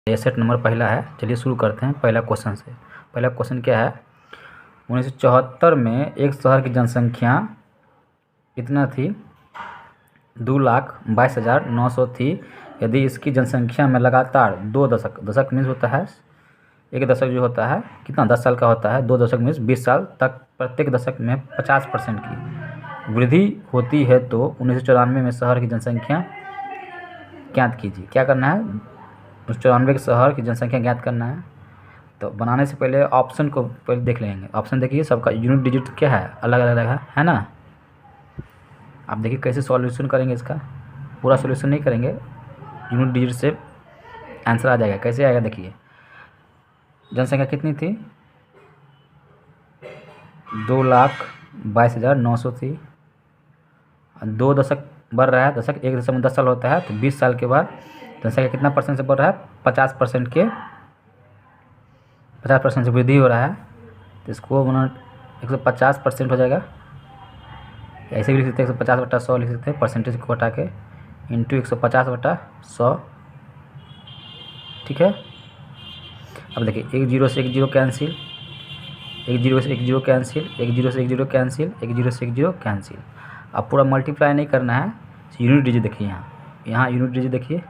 ये set number पहला है। चलिए शुरू करते हैं पहला क्वेश्चन से। पहला क्वेश्चन क्या है, 1974 में एक शहर की जनसंख्या कितना थी? 2,22,900 थी। यदि इसकी जनसंख्या में लगातार 2 दशक, दशक मीन्स होता है एक दशक जो होता है कितना 10 साल का होता है, 2 दशक मीन्स 20 साल तक प्रत्येक दशक में 50% की वृद्धि होती है तो 1994 में शहर की जनसंख्या ज्ञात कीजिए। क्या करना है? 1994 के शहर की जनसंख्या ज्ञात करना है। तो बनाने से पहले ऑप्शन को पहले देख लेंगे। ऑप्शन देखिए, सबका यूनिट डिजिट क्या है, अलग अलग है ना। आप देखिए कैसे सॉल्यूशन करेंगे इसका, पूरा सॉल्यूशन नहीं करेंगे, यूनिट डिजिट से आंसर आ जाएगा। कैसे आएगा देखिए, जनसंख्या कितनी थी? 2,22,900 थी। 2 दशक बढ़ रहा है, दशक 1.10 साल होता है, तो 20 साल के बाद जनसंख्या कितना परसेंट से बढ़ रहा है? 50% से वृद्धि हो रहा है। तो इसको 150% हो जाएगा। ऐसे भी लिख सकते हैं 150/100 लिख सकते हैं, परसेंटेज को हटा के इंटू 150/100। ठीक है। अब देखिए 1 0 से 1 0 कैंसिल, 1 0 से 1 0 कैंसिल, 1 0 से 1 0 कैंसिल, 1 0 से 1 0 कैंसिल। अब पूरा मल्टीप्लाई नहीं करना है, यूनिट डिजिट देखिए यहाँ यूनिट डिजिट देखिए,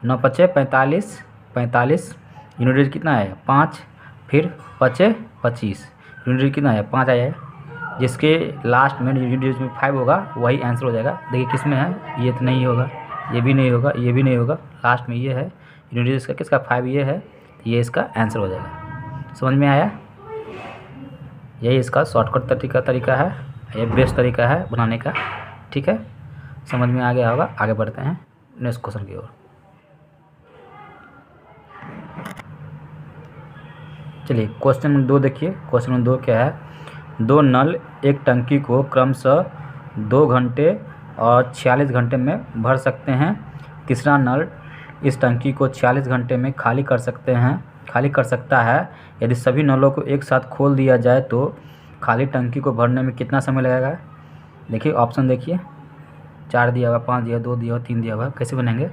9 5 45, 45 यूनिट डिजिट कितना है? 5, फिर 5 25, यूनिट डिजिट कितना है? 5 आया है। जिसके लास्ट में यूनिट डिजिट में 5 होगा वही आंसर हो जाएगा। देखिए किस में है, ये तो नहीं होगा, ये भी नहीं होगा, ये भी नहीं होगा, लास्ट में ये है यूनिट डिजिट का किसका? 5 ये है, तो ये इसका आंसर हो जाएगा। समझ में आया? यही इसका शॉर्टकट तरीका है, ये बेस्ट तरीका है बनाने का। ठीक है, समझ में आ गया होगा। आगे बढ़ते हैं नेक्स्ट क्वेश्चन की ओर। चलिए क्वेश्चन नंबर 2 देखिए। क्वेश्चन नंबर 2 क्या है, 2 नल एक टंकी को क्रमशः 2 घंटे और 46 घंटे में भर सकते हैं। तीसरा नल इस टंकी को 46 घंटे में खाली कर सकता है। यदि सभी नलों को एक साथ खोल दिया जाए तो खाली टंकी को भरने में कितना समय लगेगा? देखिए ऑप्शन देखिए, 4 दिया हुआ, 5 दिया, 2 दिया हुआ, 3 दिया हुआ। कैसे बनाएंगे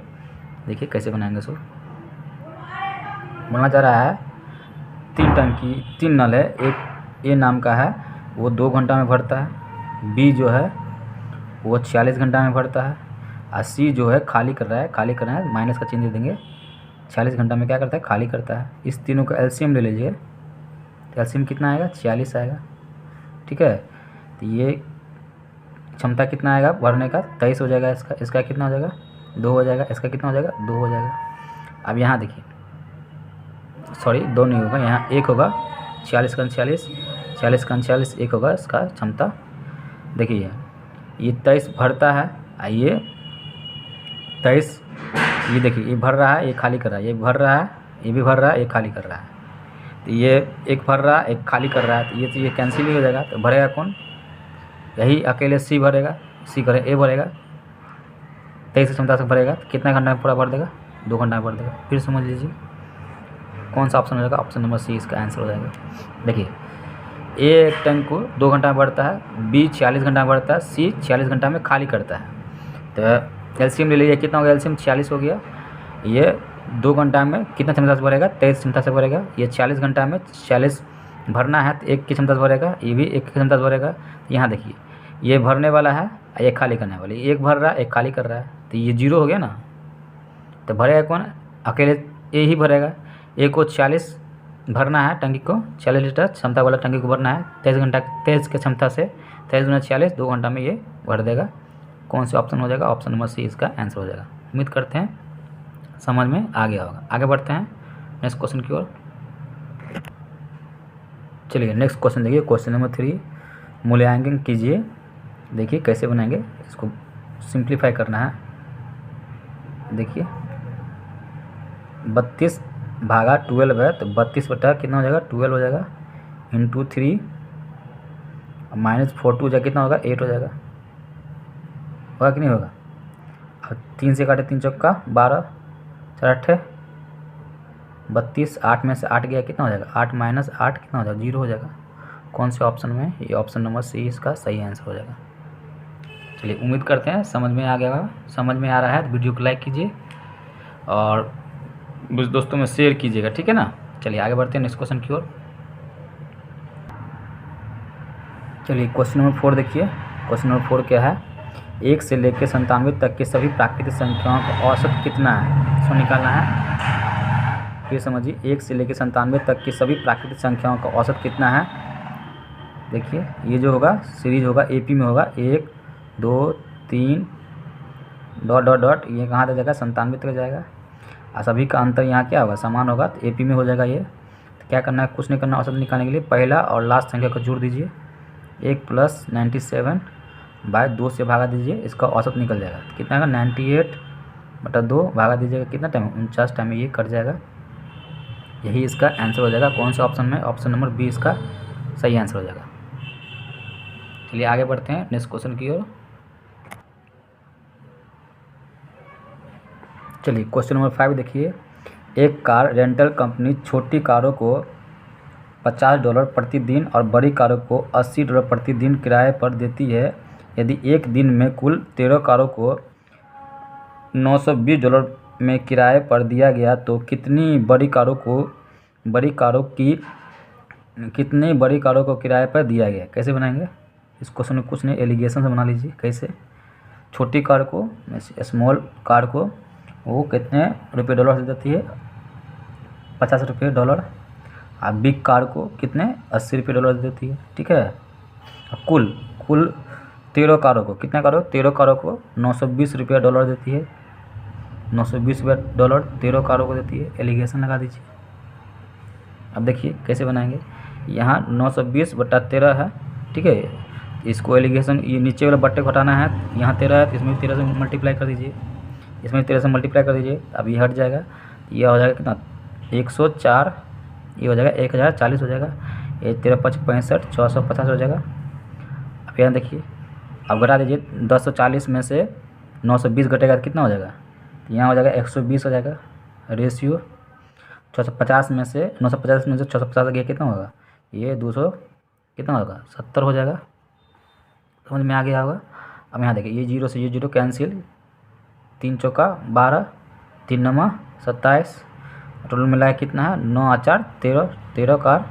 देखिए, कैसे बनाएंगे। सो बनना चाह रहा है 3 नल है। एक ए नाम का है वो 2 घंटा में भरता है, बी जो है वो 46 घंटा में भरता है, और सी जो है खाली कर रहा है, माइनस का चिन्ह दे देंगे। 46 घंटा में क्या करता है? खाली करता है। इस तीनों का एलसीएम ले लीजिए, तो एलसीएम कितना आएगा? 46 आएगा। ठीक है, तो ये क्षमता कितना आएगा भरने का? 23 हो जाएगा। इसका कितना हो जाएगा? 2 हो जाएगा। इसका कितना हो जाएगा? 2 हो जाएगा। अब यहाँ देखिए, सॉरी 2 नहीं होगा, यहाँ 1 होगा। 46 का 40, 40 का 40, 1 होगा इसका क्षमता। देखिए ये 23 भरता है, ये 23, ये देखिए ये भर रहा है, ये खाली कर रहा है, ये भर रहा है, ये भी भर रहा है, ये खाली कर रहा है। तो ये एक भर रहा है, एक खाली कर रहा है, तो ये कैंसिल ही हो जाएगा। तो भरेगा कौन? यही अकेले सी भरेगा, ए भरेगा। 23 की क्षमता से भरेगा तो कितना घंटा में पूरा भर देगा? 2 घंटा में भर देगा। फिर समझ लीजिए कौन सा ऑप्शन हो जाएगा? ऑप्शन नंबर सी इसका आंसर हो जाएगा। देखिए ए एक टैंक को 2 घंटा में भरता है, बी 46 घंटा में भरता है, सी 46 घंटा में खाली करता है। तो एलसीएम ले लीजिए, कितना हो गया? एलसीएम 46 हो गया। ये 2 घंटा में कितना क्षमता से भरेगा? 23 क्षमता से भरेगा। ये 40 घंटा में 40 भरना है तो 1 की क्षमता से भरेगा, ये भी 1 की क्षमता से भरेगा। यहाँ देखिए ये भरने वाला है, ये खाली करने वाली, एक भर रहा है, एक खाली कर रहा है, तो ये 0 हो गया ना। तो भरेगा कौन? अकेले ए ही भरेगा। ए को 40 भरना है, टंकी को 40 लीटर क्षमता वाला टंकी को भरना है 23 की क्षमता से, 23 गुना 40, 2 घंटा में ये भर देगा। कौन सा ऑप्शन हो जाएगा? ऑप्शन नंबर सी इसका आंसर हो जाएगा। उम्मीद करते हैं समझ में आ गया होगा। आगे बढ़ते हैं नेक्स्ट क्वेश्चन की ओर। चलिए नेक्स्ट क्वेश्चन देखिए, क्वेश्चन नंबर 3, मूल्यांकन कीजिए। देखिए कैसे बनाएंगे, इसको सिंप्लीफाई करना है। देखिए 32 भागा 12 है, तो 32 बटा कितना हो जाएगा? 12 हो जाएगा, इंटू 3 माइनस 4 2 जाए कितना होगा? 8 हो जाएगा। होगा कि नहीं होगा? अब 3 से काटे 3 चौका 12, 4 8 32, 8 में से 8 गया कितना हो जाएगा? 8 माइनस 8 कितना हो जाएगा? 0 हो जाएगा। कौन से ऑप्शन में? ये ऑप्शन नंबर सी इसका सही आंसर हो जाएगा। चलिए उम्मीद करते हैं समझ में आ गया होगा। समझ में आ रहा है तो वीडियो को लाइक कीजिए और दोस्तों में शेयर कीजिएगा, ठीक है ना। चलिए आगे बढ़ते हैं नेक्स्ट क्वेश्चन की ओर। चलिए क्वेश्चन नंबर 4 देखिए। क्वेश्चन नंबर 4 क्या है, 1 से लेकर 97 तक की सभी प्राकृतिक संख्याओं का औसत कितना है, इसको निकालना है। फिर समझिए, 1 से लेकर 97 तक की सभी प्राकृतिक संख्याओं का औसत कितना है। देखिए ये जो होगा सीरीज होगा एपी में होगा 1 2 3 डॉट डॉट डॉट, ये कहाँ तक जाएगा 97 तक जाएगा, और सभी का अंतर यहाँ क्या होगा समान होगा, तो एपी में हो जाएगा ये। तो क्या करना है, कुछ नहीं करना, औसत निकालने के लिए पहला और लास्ट संख्या को जोड़ दीजिए, 1 + 97 बाय 2 से भागा दीजिए, इसका औसत निकल जाएगा। कितना आएगा 98/2 भागा दीजिएगा, कितना टाइम 49 टाइम में ये कट जाएगा। यही इसका आंसर हो जाएगा। कौन सा ऑप्शन में, ऑप्शन नंबर बी इसका सही आंसर हो जाएगा। चलिए आगे बढ़ते हैं नेक्स्ट क्वेश्चन की ओर। चलिए क्वेश्चन नंबर 5 देखिए। एक कार रेंटल कंपनी छोटी कारों को $50 प्रतिदिन और बड़ी कारों को $80 प्रतिदिन किराए पर देती है। यदि एक दिन में कुल 13 कारों को $920 में किराए पर दिया गया तो कितनी बड़ी कारों को किराए पर दिया गया। कैसे बनाएंगे इस क्वेश्चन में, कुछ नहीं एलिगेशन से बना लीजिए। कैसे, छोटी कार को स्मॉल कार को वो कितने रुपये डॉलर से देती है, $50 और बिग कार को कितने $80 देती है, ठीक है। कुल 13 कारों को, कितने कारों 13 कारों को $920 देती है, $920 13 कारों को देती है। एलिगेशन लगा दीजिए। अब देखिए कैसे बनाएंगे, यहाँ 920/13 है, ठीक है। इसको एलिगेशन, ये नीचे वाला बट्टे को हटाना है, यहाँ 13 है तो इसमें 13 से मल्टीप्लाई कर दीजिए, इसमें 13 से मल्टीप्लाई कर दीजिए। अब ये हट जाएगा, ये हो जाएगा कितना 104, ये हो जाएगा 1040 हो जाएगा, ये 13 × 5 = 65, 650 हो जाएगा। अब यहाँ देखिए, अब घटा दीजिए, 1040 में से 920 घटेगा तो कितना हो जाएगा, तो यहाँ हो जाएगा 120 हो जाएगा रेशियो। 650 में से 650 गया कितना होगा, ये 200 कितना होगा 70 हो जाएगा। समझ में आ गया होगा। अब यहाँ देखिए, ये 0 से ये 0 कैंसिल, 3 चौका 12, 3 9 27, टोटल मिलाया कितना है 9 और 4 13 कार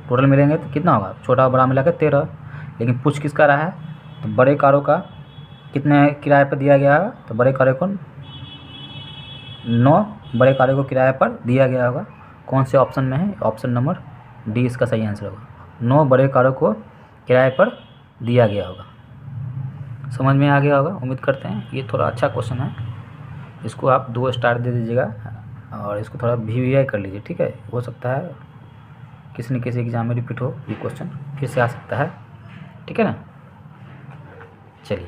टोटल मिलेंगे तो कितना होगा, छोटा और बड़ा मिला के 13। लेकिन पूछ किसका रहा है, तो बड़े कारों का कितने किराए पर दिया गया है, तो बड़े कारों को 9 बड़े कारों को किराए पर दिया गया होगा। कौन से ऑप्शन में है, ऑप्शन नंबर डी इसका सही आंसर होगा। 9 बड़े कारों को किराए पर दिया गया होगा। समझ में आ गया होगा, उम्मीद करते हैं। ये थोड़ा अच्छा क्वेश्चन है, इसको आप 2 स्टार दे दीजिएगा और इसको थोड़ा VVI कर लीजिए, ठीक है। हो सकता है किसी न किसी एग्जाम में रिपीट हो, ये क्वेश्चन फिर से आ सकता है, ठीक है ना। चलिए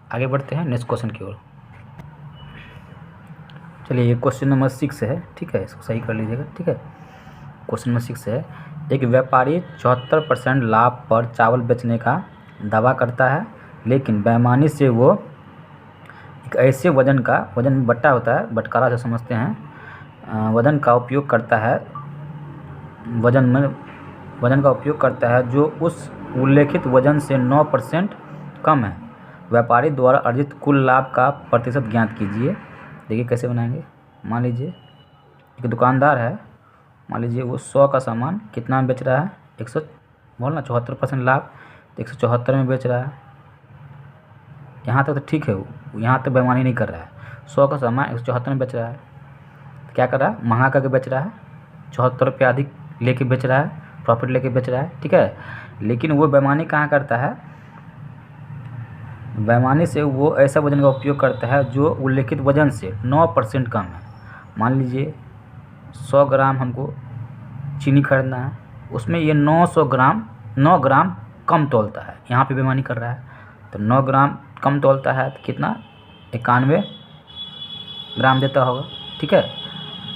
आगे बढ़ते हैं नेक्स्ट क्वेश्चन की ओर। चलिए ये क्वेश्चन नंबर 6 है, ठीक है, इसको सही कर लीजिएगा, ठीक है। क्वेश्चन नंबर 6 है, एक व्यापारी 74% लाभ पर चावल बेचने का दावा करता है, लेकिन बेईमानी से वो एक ऐसे वजन में बट्टा होता है, बटकारा जो समझते हैं, वजन का उपयोग करता है, वजन का उपयोग करता है जो उस उल्लेखित वजन से 9% कम है। व्यापारी द्वारा अर्जित कुल लाभ का प्रतिशत ज्ञात कीजिए। देखिए कैसे बनाएंगे। मान लीजिए एक दुकानदार है, मान लीजिए वो 100 का सामान कितना में बेच रहा है, 74% लाभ, तो 174 में बेच रहा है। यहाँ तक तो ठीक है, यहाँ तक बेईमानी नहीं कर रहा है। 100 का सामान 174 में बेच रहा है, तो क्या कर रहा है, महंगा करके बेच रहा है, 74 रुपये अधिक लेके बेच रहा है, प्रॉफिट लेके बेच रहा है, ठीक है। लेकिन वो बेईमानी कहाँ करता है, बेईमानी से वो ऐसा वजन का उपयोग करता है जो उल्लेखित वजन से 9% कम है। मान लीजिए 100 ग्राम हमको चीनी खरीदना है, उसमें ये 9 ग्राम कम तोलता है, यहाँ पे बेईमानी कर रहा है। तो 9 ग्राम कम तोलता है तो कितना 91 ग्राम देता होगा, ठीक है।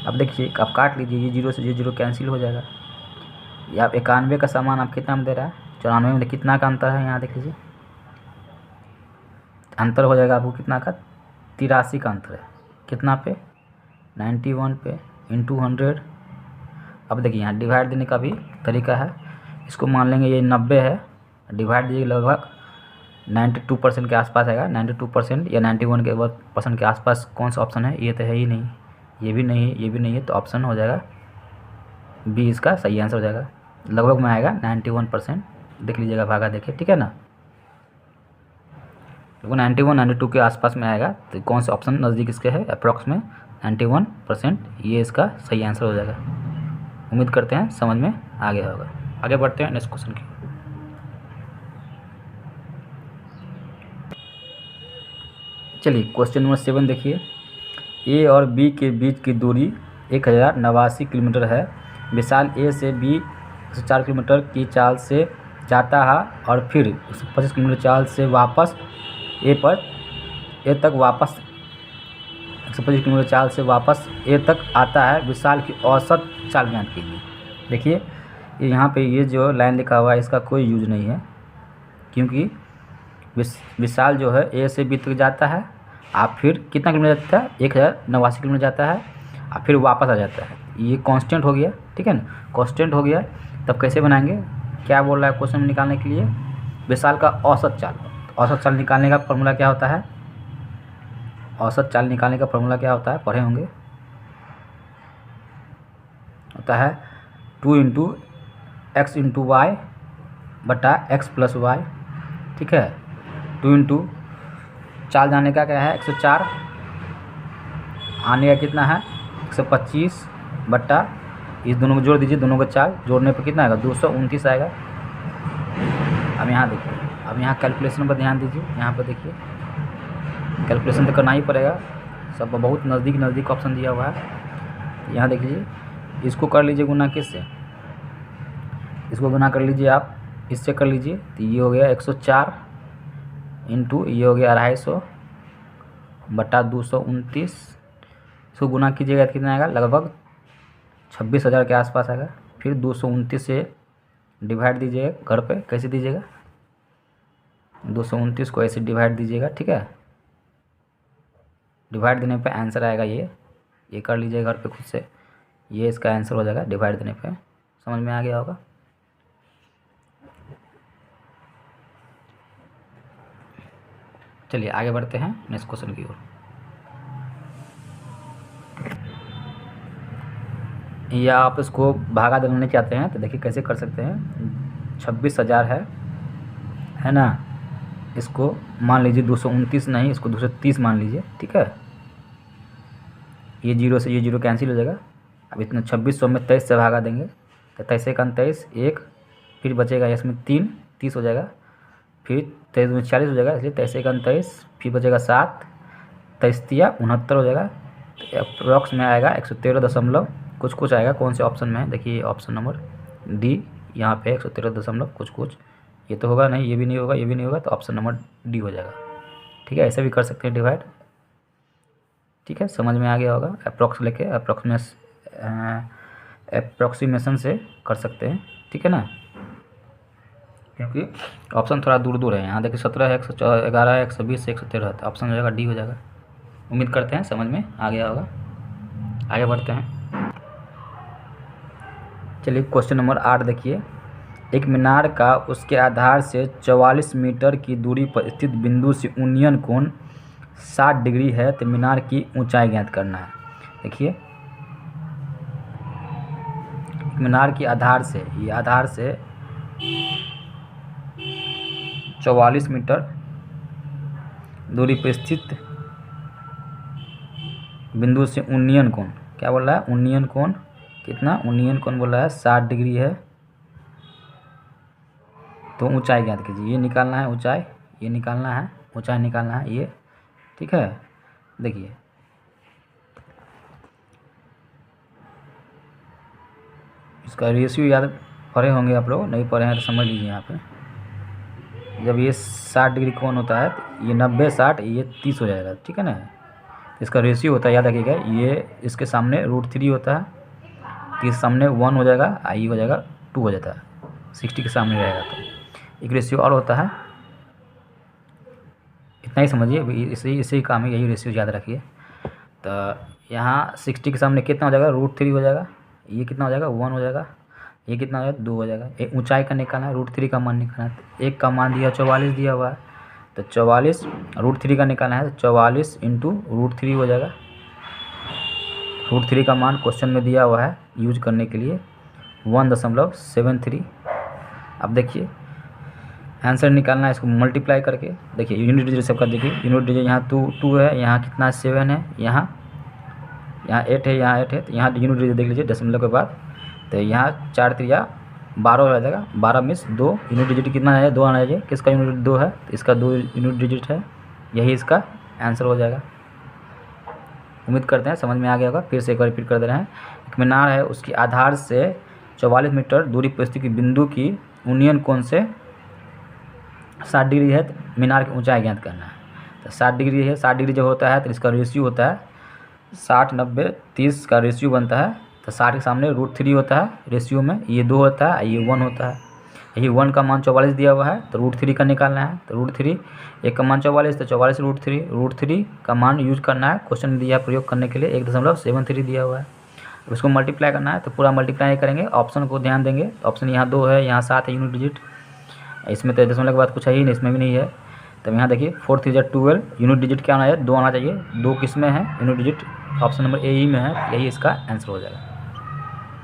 अब देखिए आप काट लीजिए, ये 0 से ये 0 कैंसिल हो जाएगा। ये आप 91 का सामान आप कितना में दे रहा है, 94 में, कितना का अंतर है यहाँ देख लीजिए, अंतर हो जाएगा आपको कितना का 83 का अंतर है, कितना पे 91 पे इंटू 100। अब देखिए यहाँ डिवाइड देने का भी तरीका है, इसको मान लेंगे ये 90 है, डिवाइड दीजिए लगभग 92% के आसपास आएगा, 92% या 91% के आसपास कौन सा ऑप्शन है? ये तो है ही नहीं, ये भी नहीं, ये भी नहीं है, तो ऑप्शन हो जाएगा बी इसका सही आंसर हो जाएगा। लगभग में आएगा 91%, देख लीजिएगा भागा देखिए, ठीक है ना। देखो 91 92 के आसपास में आएगा, तो कौन सा ऑप्शन नज़दीक इसके है? अप्रॉक्स में 91%, ये इसका सही आंसर हो जाएगा। उम्मीद करते हैं समझ में आ गया होगा। आगे बढ़ते हैं नेक्स्ट क्वेश्चन की। चलिए क्वेश्चन नंबर 7 देखिए। ए और बी के बीच की दूरी 1089 किलोमीटर है। विशाल ए से बी 104 किलोमीटर की चाल से जाता है और फिर 125 किलोमीटर चाल से वापस ए तक वापस 125 किलोमीटर चाल से वापस ए तक आता है। विशाल की औसत चाल ज्ञात कीजिए। देखिए यहाँ पे ये जो लाइन लिखा हुआ है इसका कोई यूज नहीं है, क्योंकि विशाल जो है ए से बी तक जाता है, आप फिर कितना किलोमीटर जाता है? 1089 किलोमीटर जाता है, और फिर वापस आ जाता है। ये कांस्टेंट हो गया, ठीक है ना, कांस्टेंट हो गया। तब कैसे बनाएंगे? क्या बोल रहा है क्वेश्चन में निकालने के लिए? विशाल का औसत चाल। औसत चाल निकालने का फॉर्मूला क्या होता है? औसत चाल निकालने का फॉर्मूला क्या होता है? पढ़े होंगे, होता है 2 × x × y बटा x + y, ठीक है। 2 × चाल जाने का क्या है? 104, आने का कितना है? 125 बटा इस दोनों को जोड़ दीजिए, दोनों का चाल जोड़ने पर कितना आएगा? 229 आएगा। अब यहाँ देखिए, अब यहाँ कैलकुलेशन पर ध्यान दीजिए। यहाँ पर देखिए कैलकुलेशन तो करना ही पड़ेगा, सब बहुत नज़दीक ऑप्शन दिया हुआ है। यहाँ देख लीजिए, इसको कर लीजिए गुना किससे? इसको गुना कर लीजिए आप, इससे कर लीजिए, तो ये हो गया 104 इंटू ये हो गया 250 बटा 229। इसको गुना कीजिएगा तो कितना आएगा? लगभग 26,000 के आसपास आएगा। फिर 229 से डिवाइड दीजिएगा घर पे। कैसे दीजिएगा? 229 को ऐसे डिवाइड दीजिएगा, ठीक है। डिवाइड देने पे आंसर आएगा ये कर लीजिएगा घर पे खुद से, ये इसका आंसर हो जाएगा डिवाइड देने पे। समझ में आ गया होगा। चलिए आगे बढ़ते हैं नेक्स्ट क्वेश्चन की ओर। या आप इसको भागा डालना चाहते हैं तो देखिए कैसे कर सकते हैं। 26,000 है ना, इसको मान लीजिए 229 नहीं, इसको 230 मान लीजिए, ठीक है। ये जीरो से ये जीरो कैंसिल हो जाएगा। अब इतना 2600 में 23 से भागा देंगे तो 23 × 23 1, फिर बचेगा इसमें 3 30 हो जाएगा, फिर 23 में 40 हो जाएगा, इसलिए 23 × 23, फिर बचेगा 7, 23 × 69 हो जाएगा। तो अप्रॉक्स में आएगा 113 दशमलव कुछ आएगा। कौन से ऑप्शन में है? देखिए ऑप्शन नंबर डी, यहाँ पे 113 दशमलव कुछ। ये तो होगा नहीं, ये भी नहीं होगा, ये भी नहीं होगा, तो ऑप्शन नंबर डी हो जाएगा, ठीक है। ऐसे भी कर सकते हैं डिवाइड, ठीक है। समझ में आ गया होगा। अप्रॉक्स लेके अप्रॉक्सीमेशन से कर सकते हैं, ठीक है ना, क्योंकि ऑप्शन थोड़ा दूर है। यहाँ देखिए 17 है, 111 है, 120 है, 113 है, तो ऑप्शन हो जाएगा डी हो जाएगा। उम्मीद करते हैं समझ में आ गया होगा। आगे बढ़ते हैं। चलिए क्वेश्चन नंबर 8 देखिए। एक मीनार का उसके आधार से 44 मीटर की दूरी पर स्थित बिंदु से उन्नयन कोण 60 डिग्री है, तो मीनार की ऊंचाई ज्ञात करना है। देखिए मीनार की आधार से, ये आधार से 44 मीटर दूरी पर स्थित बिंदु से उन्नयन कोण, क्या बोल रहा है? उन्नयन कोण कितना? उन्नयन कोण बोल रहा है 60 डिग्री है, तो ऊंचाई ज्ञात कीजिए। ये निकालना है ऊंचाई, ये निकालना है ऊंचाई, निकालना है ये, ठीक है। देखिए इसका रेशियो याद पढ़े होंगे आप लोग, नहीं पढ़े हैं तो समझ लीजिए। यहाँ पे जब ये 60 डिग्री कोण होता है तो ये 90 60 ये 30 हो जाएगा, ठीक है ना। इसका रेशियो होता है, याद रखिएगा, ये इसके सामने √3 होता है, 30 सामने 1 हो जाएगा, आई हो जाएगा 2 हो जाता है, 60 के सामने रहेगा। तो एक रेशियो और होता है, इतना ही समझिए, इसी काम है, यही रेशियो याद रखिए। तो यहाँ 60 के सामने कितना हो जाएगा? √3 हो जाएगा, ये कितना हो जाएगा? 1 हो जाएगा, ये कितना हो जाएगा? 2 हो जाएगा। एक ऊंचाई का निकालना है, √3 का मान निकालना है। एक का मान दिया 44 दिया हुआ है, तो 44 √3 का निकालना है तो 44 इंटू √3 हो जाएगा। √3 का मान क्वेश्चन में दिया हुआ है यूज करने के लिए 1.73। अब देखिए आंसर निकालना है, इसको मल्टीप्लाई करके देखिए यूनिट डिजिट सबका देखिए यूनिट डिजिट यहाँ 2 है, यहाँ कितना 7 है, यहाँ 8 है, यहाँ 8 है, तो यहाँ यूनिट डिजिट देख लीजिए दशमलव के बाद, तो यहाँ 4 3 12 हो जाएगा, 12 मिस 2 यूनिट डिजिट कितना है 2 आना चाहिए, किसका यूनिट 2 है तो इसका 2 यूनिट डिजिट है, यही इसका आंसर हो जाएगा। उम्मीद करते हैं समझ में आ गया होगा। फिर से एक बार रिपीट कर दे रहे हैं। एक मीनार है, उसकी आधार से 44 मीटर दूरी पर स्थित बिंदु की यूनियन कोण से 60 डिग्री है, तो मीनार की ऊंचाई ज्ञात करना है। तो 60 डिग्री है, 60 डिग्री जब होता है तो इसका रेशियो होता है 60 90 30 का रेशियो बनता है, तो 60 के सामने √3 होता है रेशियो में, ये 2 होता है, ये 1 होता है। यही 1 का मान 44 दिया हुआ है तो √3 का निकालना है, तो √3 1 का मान 44 तो 44 √3 का मान यूज करना है, क्वेश्चन में दिया प्रयोग करने के लिए 1.73 दिया हुआ है। उसको मल्टीप्लाई करना है तो पूरा मल्टीप्लाई करेंगे, ऑप्शन को ध्यान देंगे, ऑप्शन यहाँ 2 है, यहाँ 7 है यूनिट डिजिट, इसमें तो दशमलव के बाद कुछ है ही नहीं, इसमें भी नहीं है। तो यहाँ देखिए 4 3 12 यूनिट डिजिट क्या आना है 2 आना चाहिए, 2 किस में है unit digit option number A ही में है, यही इसका आंसर हो जाएगा।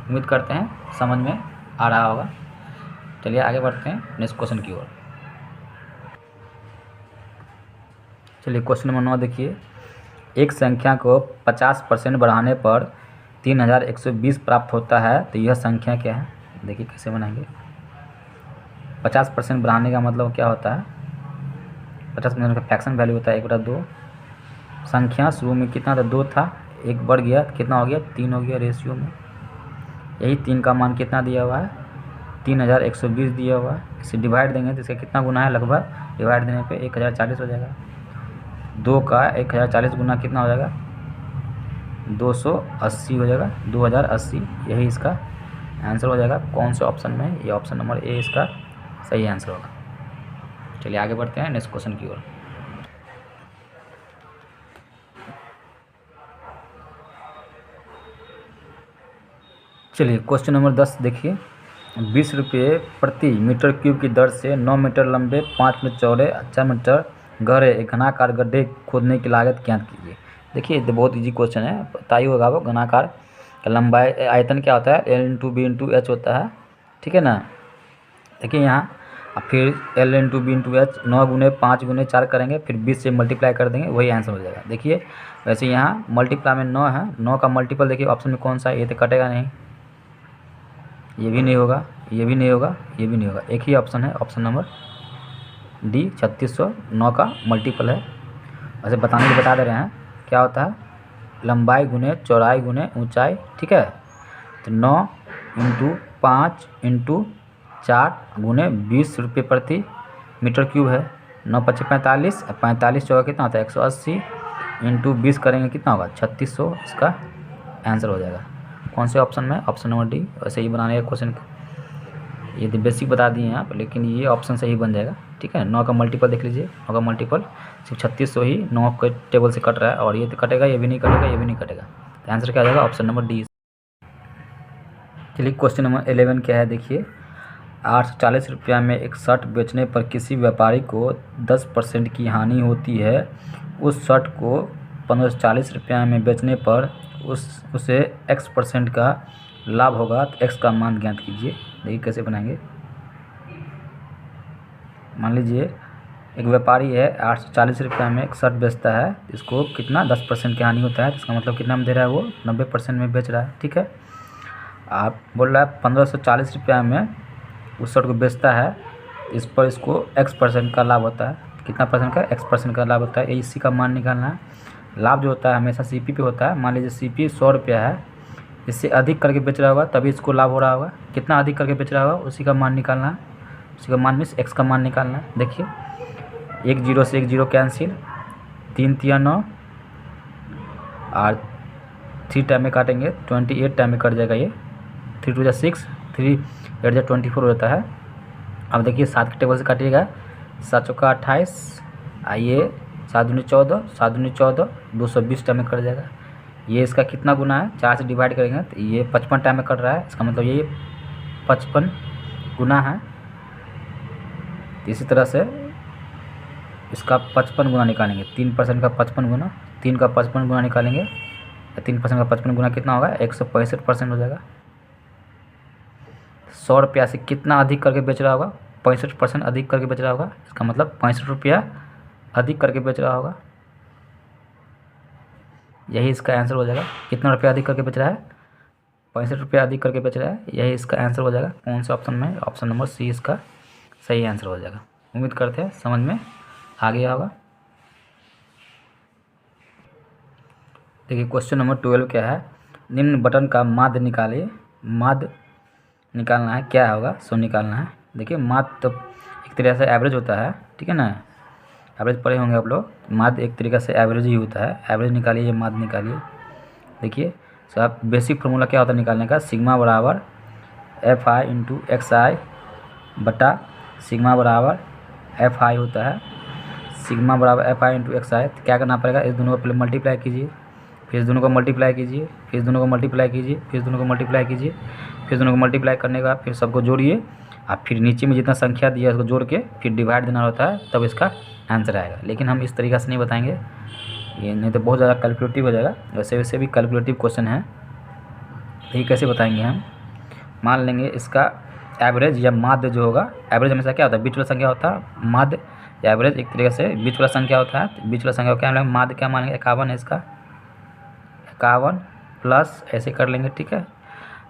उम्मीद करते हैं समझ में आ रहा होगा। चलिए आगे बढ़ते हैं नेक्स्ट क्वेश्चन की ओर। चलिए क्वेश्चन नंबर 9 देखिए, एक संख्या को 50% बढ़ाने पर 3120 प्राप्त होता है, तो यह संख्या क्या है। देखिए कैसे बनाएंगे। 50% बढ़ाने का मतलब क्या होता है, 50% का फ्रैक्शन वैल्यू होता है 1/2। संख्या शुरू में कितना था 2 था, 1 बढ़ गया कितना हो गया 3 हो गया रेशियो में। यही 3 का मान कितना दिया हुआ है 3120 दिया हुआ है। इसे डिवाइड देंगे तो इसका कितना गुना है, लगभग डिवाइड देने पे 1040 हो जाएगा। 2 का 1040 गुना कितना हो जाएगा 280 हो जाएगा, 2080, यही इसका आंसर हो जाएगा। कौन से ऑप्शन में, ये ऑप्शन नंबर ए इसका सही आंसर होगा। चलिए आगे बढ़ते हैं नेक्स्ट क्वेश्चन की ओर। चलिए क्वेश्चन नंबर 10 देखिए, 20 रुपये प्रति मीटर क्यूब की दर से 9 मीटर लंबे 5 मीटर चौड़े 4 मीटर गहरे एक घनाकार गड्ढे खोदने की लागत ज्ञात कीजिए। देखिए ये बहुत इजी क्वेश्चन है, पता ही होगा वो। घनाकार का लंबाई आयतन क्या होता है L × B × H होता है, ठीक है ना। देखिए यहाँ अब फिर L × B × H 9 गुने 5 गुने 4 करेंगे, फिर 20 से मल्टीप्लाई कर देंगे, वही आंसर हो जाएगा। देखिए वैसे यहाँ मल्टीप्लाई में 9 है, 9 का मल्टीपल देखिए ऑप्शन में कौन सा है, ये तो कटेगा नहीं, ये भी नहीं होगा, ये भी नहीं होगा, ये भी नहीं होगा, एक ही ऑप्शन है, ऑप्शन नंबर डी 3609 का मल्टीपल है। वैसे बताने के बता दे रहे हैं क्या होता है, लंबाई गुने चौड़ाई गुने ऊंचाई, ठीक है। तो 9 × 5 × 4 गुने 20 रुपये प्रति मीटर क्यूब है। 9 × 5 = 45, 45 चौका कितना होता है 180 × 20 करेंगे कितना होगा 3600, इसका आंसर हो जाएगा। कौन से ऑप्शन में, ऑप्शन नंबर डी। वैसे ही बनाने का क्वेश्चन, ये तो बेसिक बता दिए हैं आप, लेकिन ये ऑप्शन सही बन जाएगा, ठीक है। 9 का मल्टीपल देख लीजिए, 9 का मल्टीपल सिर्फ 3600 ही 9 के टेबल से कट रहा है, और ये तो कटेगा, ये भी नहीं कटेगा, ये भी नहीं कटेगा, तो आंसर क्या आ जाएगा ऑप्शन नंबर डी। चलिए क्वेश्चन नंबर 11 क्या है देखिए, 840 रुपया में एक शर्ट बेचने पर किसी व्यापारी को 10% की हानि होती है, उस शर्ट को 1540 रुपया में बेचने पर उसे x% का लाभ होगा, तो x का मान ज्ञात कीजिए। देखिए कैसे बनाएंगे। मान लीजिए एक व्यापारी है 840 रुपया में एक शर्ट बेचता है, इसको कितना 10% की हानि होता है, इसका मतलब कितना में दे रहा है वो 90% में बेच रहा है, ठीक है। आप बोल रहा है 1540 रुपया में उस शर्ट को बेचता है, इस पर इसको x% का लाभ होता है, कितना परसेंट का x% का लाभ होता है, इसी का मान निकालना है। लाभ जो होता है हमेशा CP पे होता है। मान लीजिए CP 100 रुपया है, इससे अधिक करके बेच रहा होगा तभी इसको लाभ हो रहा होगा, कितना अधिक करके बेच रहा होगा उसी का मान निकालना है, उसी का मान मीन्स x का मान निकालना है। देखिए 1 0 से 1 0 कैंसिल, 3 3 9 और 3 टाइम में काटेंगे 28 टाइम में कट जाएगा, ये 3 2 6 3 8 24 हो जाता है। अब देखिए 7 के टेबल से काटिएगा, 7 चौका 28, आइए 7 दूनी 14, 7 दूनी 14, 220 टाइम में कट जाएगा। ये इसका कितना गुना है 4 से डिवाइड करेंगे तो ये 55 टाइम में कट रहा है, इसका मतलब ये 55 गुना है। इसी तरह से इसका 55 गुना निकालेंगे, 3% का 55 गुना, 3 का 55 गुना निकालेंगे, 3% का 55 गुना कितना होगा, 165% हो जाएगा। 100 रुपया से कितना अधिक करके बेच रहा होगा, 65% अधिक करके बेच रहा होगा, इसका मतलब 65 रुपया अधिक करके बेच रहा होगा, यही इसका आंसर हो जाएगा। कितना रुपया अधिक करके बेच रहा है, 65 रुपया अधिक करके बेच रहा है, यही इसका आंसर हो जाएगा। कौन से ऑप्शन में, ऑप्शन नंबर सी इसका सही आंसर हो जाएगा। उम्मीद करते हैं समझ में आ गया होगा। देखिए क्वेश्चन नंबर 12 क्या है, निम्न बटन का माध्य निकालिए। माध्य निकालना है, क्या होगा सो निकालना है। देखिए माध्य तो एक तरह से एवरेज होता है, ठीक है ना, एवरेज पढ़े होंगे आप लोग। माध्य एक तरीक़े से एवरेज ही होता है, एवरेज निकालिए या माध्य निकालिए। देखिए सब बेसिक फार्मूला क्या होता है निकालने का, सिग्मा बराबर एफ आई इंटू एक्स आई बटा सिग्मा बराबर एफ आई होता है। सिग्मा बराबर एफ आई इंटू एक्स आई, तो क्या करना पड़ेगा, इस दोनों को पहले मल्टीप्लाई कीजिए, फिर इस दोनों को मल्टीप्लाई कीजिए, फिर इस दोनों को मल्टीप्लाई कीजिए, फिर इस दोनों को मल्टीप्लाई कीजिए, फिर दोनों को मल्टीप्लाई करने के बाद फिर सबको जोड़िए, और फिर नीचे में जितना संख्या दिया है उसको जोड़ के फिर डिवाइड देना होता है, तब इसका आंसर आएगा। लेकिन हम इस तरीक़े से नहीं बताएंगे, ये नहीं तो बहुत ज़्यादा कैलकुलेटिव हो जाएगा। वैसे वैसे भी कैलकुलेटिव क्वेश्चन है, ये कैसे बताएंगे हम। मान लेंगे इसका एवरेज या माध्य जो होगा, एवरेज हमेशा क्या होता है, बीच वाला संख्या होता है, माध्य या एवरेज एक तरीके से बीच वाला संख्या होता है। तो बीच वाला संख्या क्या मानेंगे, माध्य क्या मानेंगे, 51 है इसका, 51 प्लस ऐसे कर लेंगे, ठीक है।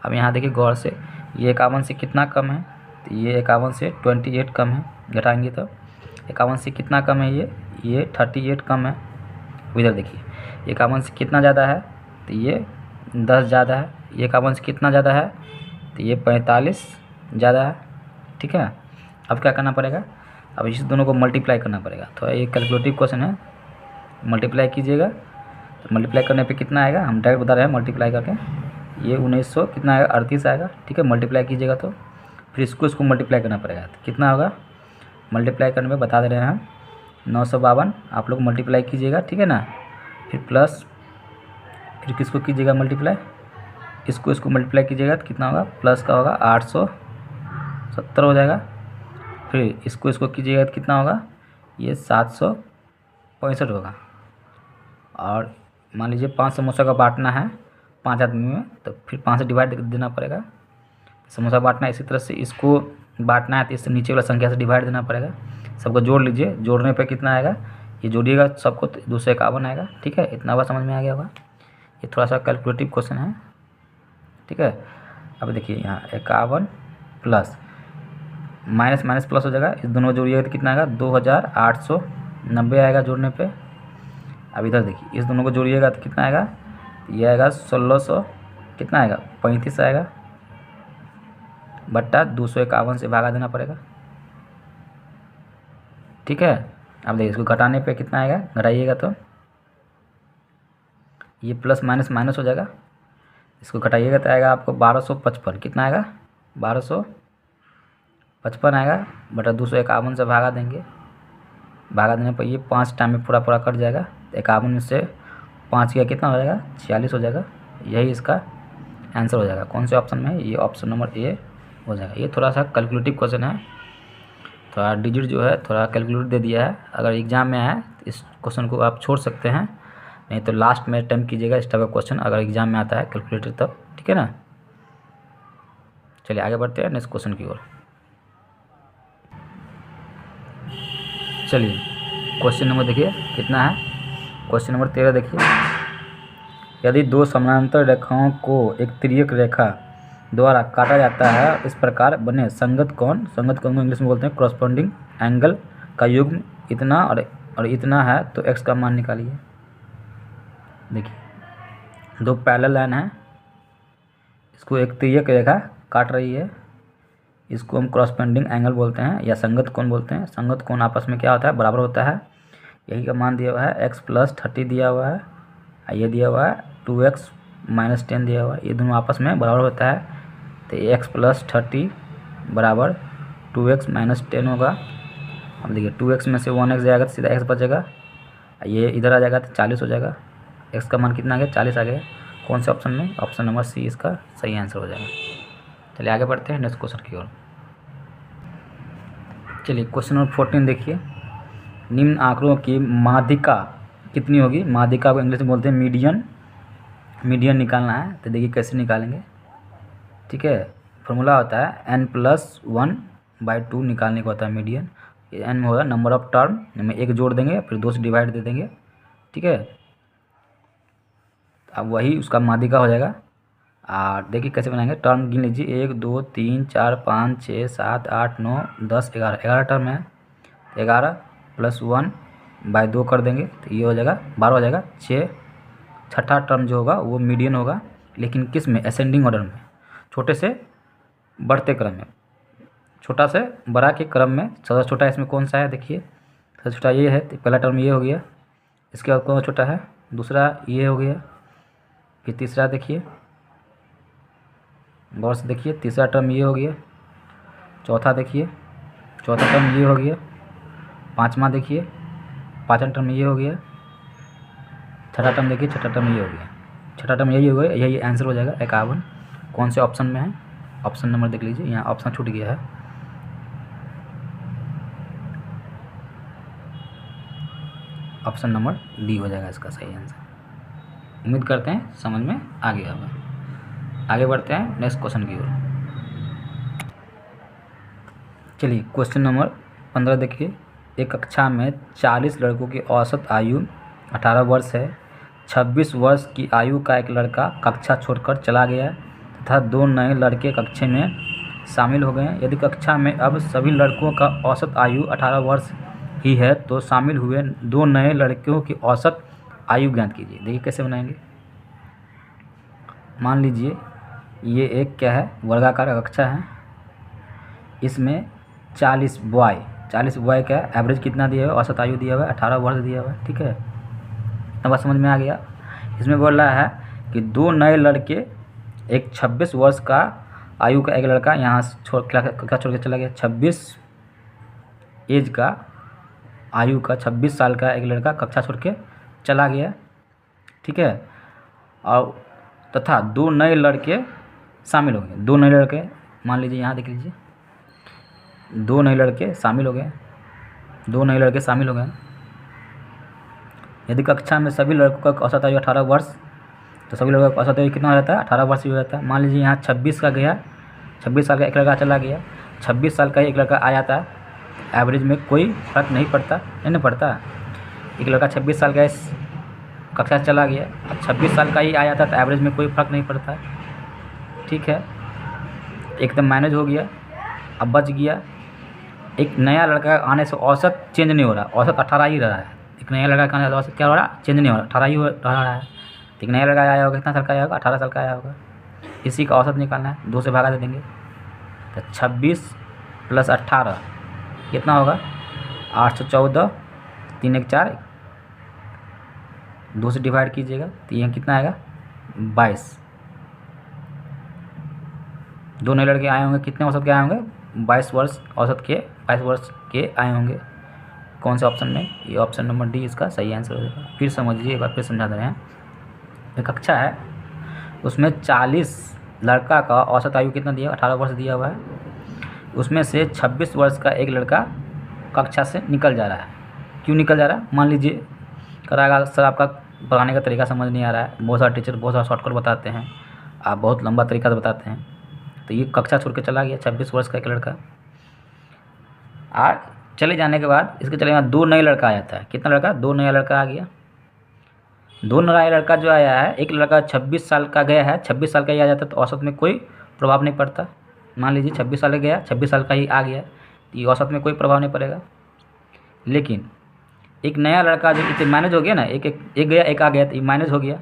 अब यहाँ देखिए गौर से, ये 51 से कितना कम है, तो ये 51 से 28 कम है, घटाएंगे तो 51 से कितना कम है, ये 38 कम है। इधर देखिए 51 से कितना ज़्यादा है, तो ये 10 ज़्यादा है। ये 51 से कितना ज़्यादा है, तो ये 45 ज़्यादा है, ठीक है। अब क्या करना पड़ेगा, अब इस दोनों को मल्टीप्लाई करना पड़ेगा। तो ये कैलकुलेटिव क्वेश्चन है, मल्टीप्लाई कीजिएगा, तो मल्टीप्लाई करने पे कितना आएगा, हम डायरेक्ट बता रहे हैं मल्टीप्लाई करके, ये 1900 कितना आएगा, 38 आएगा, ठीक है। मल्टीप्लाई कीजिएगा तो फिर इसको मल्टीप्लाई करना पड़ेगा, तो कितना होगा, मल्टीप्लाई करने में बता दे रहे हैं हम 952, आप लोग मल्टीप्लाई कीजिएगा, ठीक है ना। फिर प्लस, फिर किसको कीजिएगा मल्टीप्लाई, इसको मल्टीप्लाई कीजिएगा तो कितना होगा, प्लस का होगा 870 हो जाएगा। फिर इसको कीजिएगा तो कितना होगा, ये 765 होगा। और मान लीजिए 5 समोसा का बांटना है 5 आदमी में, तो फिर 5 से डिवाइड देना पड़ेगा। समोसा बांटना है, इसी तरह से इसको बांटना है तो इससे नीचे वाला संख्या से डिवाइड देना पड़ेगा। सबको जोड़ लीजिए, जोड़ने पे कितना आएगा, ये जोड़िएगा सबको तो 251 आएगा, ठीक है। इतना बात समझ में आ गया होगा। ये थोड़ा सा कैलकुलेटिव क्वेश्चन है, ठीक है। अब देखिए यहाँ 51 प्लस माइनस माइनस प्लस हो जाएगा, इस दोनों को जोड़िएगा तो कितना आएगा, 2890 आएगा जोड़ने पे। अब इधर देखिए इस दोनों को जोड़िएगा तो कितना आएगा, ये आएगा 1600 कितना आएगा, 35 आएगा, बट्टा 251 से भागा देना पड़ेगा, ठीक है। अब देखिए इसको घटाने पे कितना आएगा, घटाइएगा तो ये प्लस माइनस माइनस हो जाएगा, इसको घटाइएगा तो आएगा आपको 1255, कितना आएगा, 1255 आएगा, बटा 251 से भागा देंगे। भागा देने पर ये 5 टाइम में पूरा पूरा कट जाएगा, 51 में से 5 का कितना हो जाएगा, 46 हो जाएगा। यही इसका आंसर हो जाएगा। कौन से ऑप्शन में, ये ऑप्शन नंबर ए हो जाएगा। ये थोड़ा सा कैलकुलेटिव क्वेश्चन है, थोड़ा डिजिट जो है थोड़ा कैलकुलेट दे दिया है। अगर एग्जाम में आए तो इस क्वेश्चन को आप छोड़ सकते हैं, नहीं तो लास्ट में अटैम्प्ट कीजिएगा इस टाइप का क्वेश्चन अगर एग्जाम में आता है कैलकुलेटर तब, ठीक है ना। चलिए आगे बढ़ते हैं नेक्स्ट क्वेश्चन की ओर। चलिए क्वेश्चन नंबर देखिए कितना है, क्वेश्चन नंबर 13 देखिए, यदि दो समानांतर रेखाओं को एक तिर्यक रेखा द्वारा काटा जाता है इस प्रकार बने संगत कोण को इंग्लिश में बोलते हैं कॉरस्पॉन्डिंग एंगल का युग्म इतना और इतना है, तो एक्स का मान निकालिए। देखिए दो पैरेलल लाइन है, इसको एक तिर्यक रेखा काट रही है, इसको हम कॉरस्पॉन्डिंग एंगल बोलते हैं या संगत कोण बोलते हैं। संगत कोण आपस में क्या होता है, बराबर होता है। यही का मान दिया हुआ है x + 30 दिया हुआ है, ये दिया हुआ है 2x - 10 दिया हुआ है, ये दोनों आपस में बराबर होता है। तो x + 30 बराबर 2x - 10 होगा। अब देखिए 2x में से 1x जाएगा तो सीधा x बचेगा, ये इधर आ जाएगा तो 40 हो जाएगा। x का मान कितना आ गया, 40 आ गया। कौन से ऑप्शन में, ऑप्शन नंबर सी इसका सही आंसर हो जाएगा। चलिए आगे बढ़ते हैं नेक्स्ट क्वेश्चन की ओर। चलिए क्वेश्चन नंबर 14 देखिए, निम्न आंकड़ों की माध्यिका कितनी होगी। माध्यिका को इंग्लिश में बोलते हैं मीडियन। मीडियन निकालना है तो देखिए कैसे निकालेंगे। ठीक है, फॉर्मूला होता है n+1/2 निकालने का होता है मीडियन। n में होगा नंबर ऑफ टर्म में 1 जोड़ देंगे, फिर 2 से डिवाइड दे देंगे। ठीक है, अब वही उसका माध्यिका हो जाएगा। और देखिए कैसे बनाएंगे। टर्म गिन लीजिए 1 2 3 4 5 6 7 8 9 10 11। 11 टर्म है, 11 + 1/2 कर देंगे तो ये हो जाएगा 12 हो जाएगा। 6 छठा टर्म जो होगा वो मीडियन होगा, लेकिन किस में, असेंडिंग ऑर्डर में, छोटे से बढ़ते क्रम में, छोटा से बड़ा के क्रम में। सबसे छोटा इसमें कौन सा है, देखिए सबसे छोटा ये है, तो पहला टर्म ये हो गया। इसके बाद कौन सा छोटा है, दूसरा ये हो गया। फिर तीसरा देखिए, गौर से देखिए, तीसरा टर्म ये हो गया। चौथा देखिए, चौथा टर्म ये हो गया। पाँचवा देखिए, पाँचवा टर्म ये हो गया। छठा टर्म देखिए, छठा टर्म ये हो गया। छठा टर्म यही हो गया, यही आंसर हो जाएगा 51। कौन से ऑप्शन में है, ऑप्शन नंबर देख लीजिए, यहाँ ऑप्शन छूट गया है। ऑप्शन नंबर डी हो जाएगा इसका सही आंसर। उम्मीद करते हैं समझ में आ गया होगा। आगे बढ़ते हैं नेक्स्ट क्वेश्चन की ओर। चलिए क्वेश्चन नंबर 15 देखिए। एक कक्षा में 40 लड़कों की औसत आयु 18 वर्ष है। 26 वर्ष की आयु का एक लड़का कक्षा छोड़कर चला गया तथा 2 नए लड़के कक्षा में शामिल हो गए हैं। यदि कक्षा में अब सभी लड़कों का औसत आयु 18 वर्ष ही है तो शामिल हुए 2 नए लड़कियों की औसत आयु ज्ञात कीजिए। देखिए कैसे बनाएंगे। मान लीजिए ये एक क्या है, वर्गाकार कक्षा है। इसमें 40 बॉय का एवरेज कितना दिया हुआ है, औसत आयु दिया हुआ है 18 वर्ष दिया हुआ है। ठीक है, अब समझ में आ गया। इसमें बोल रहा है कि 2 नए लड़के, एक 26 वर्ष का आयु का एक लड़का यहाँ छोड़ के चला गया। 26 एज का आयु का 26 साल का एक लड़का कक्षा छोड़ के चला गया। ठीक है, और तथा 2 नए लड़के शामिल हो गए। 2 नए लड़के, मान लीजिए यहाँ देख लीजिए, 2 नए लड़के शामिल हो गए। 2 नए लड़के शामिल हो गए। यदि कक्षा में सभी लड़कों का औसत आयु 18 वर्ष, तो सभी लड़कों का औसत आयु कितना हो जाता है, 18 वर्ष ही हो जाता है। मान लीजिए यहाँ 26 का गया, 26 साल का एक लड़का चला गया, 26 साल का एक लड़का आ जाता है। एवरेज में कोई फर्क नहीं पड़ता, नहीं पड़ता। एक लड़का 26 साल का इस कक्षा से चला गया, अब 26 साल का ही आ जाता है तो एवरेज में कोई फर्क नहीं पड़ता। ठीक है, एकदम मैनेज हो गया। अब बच गया एक नया लड़का आने से औसत चेंज नहीं हो रहा, औसत 18 ही रहा है। एक नया लड़का आने से औसत क्या हो रहा, चेंज नहीं हो रहा, 18 ही हो रहा है। एक नया लड़का आया होगा, कितना साल का आया होगा, 18 साल का आया होगा। इसी का औसत निकालना है, 2 से भागा दे देंगे तो 26 + 18 कितना होगा, 814। 3 1 4, 2 से डिवाइड कीजिएगा तो यह कितना आएगा, 22। 2 नए लड़के आए होंगे, कितने औसत के आए होंगे, 22 वर्ष औसत के, 22 वर्ष के आए होंगे। कौन से ऑप्शन में, ये ऑप्शन नंबर डी इसका सही आंसर हो जाएगा। फिर समझिए, एक बार फिर समझा दे रहे हैं। एक कक्षा है, उसमें 40 लड़का का औसत आयु कितना दिया, 18 वर्ष दिया हुआ है। उसमें से 26 वर्ष का एक लड़का कक्षा से निकल जा रहा है। क्यों निकल जा रहा है, मान लीजिए कराएगा सर आपका पढ़ाने का तरीका समझ नहीं आ रहा है। बहुत सारे टीचर बहुत सारा शॉर्टकट बताते हैं, आप बहुत लंबा तरीका से बताते हैं। तो ये कक्षा छोड़ के चला गया 26 वर्ष का एक लड़का। आज चले जाने के बाद इसके चले जाने 2 नए लड़का आ जाता है। कितना लड़का, 2 नया लड़का आ गया। 2 नया लड़का जो आया है, एक लड़का 26 साल का गया है, 26 साल का ही आ जाता है तो औसत में कोई प्रभाव नहीं पड़ता। मान लीजिए 26 साल का गया, 26 साल का ही आ गया, ये औसत में कोई प्रभाव नहीं पड़ेगा। लेकिन एक नया लड़का जो कि मैनेज हो गया ना, एक गया एक आ गया तो ये मैनेज हो गया,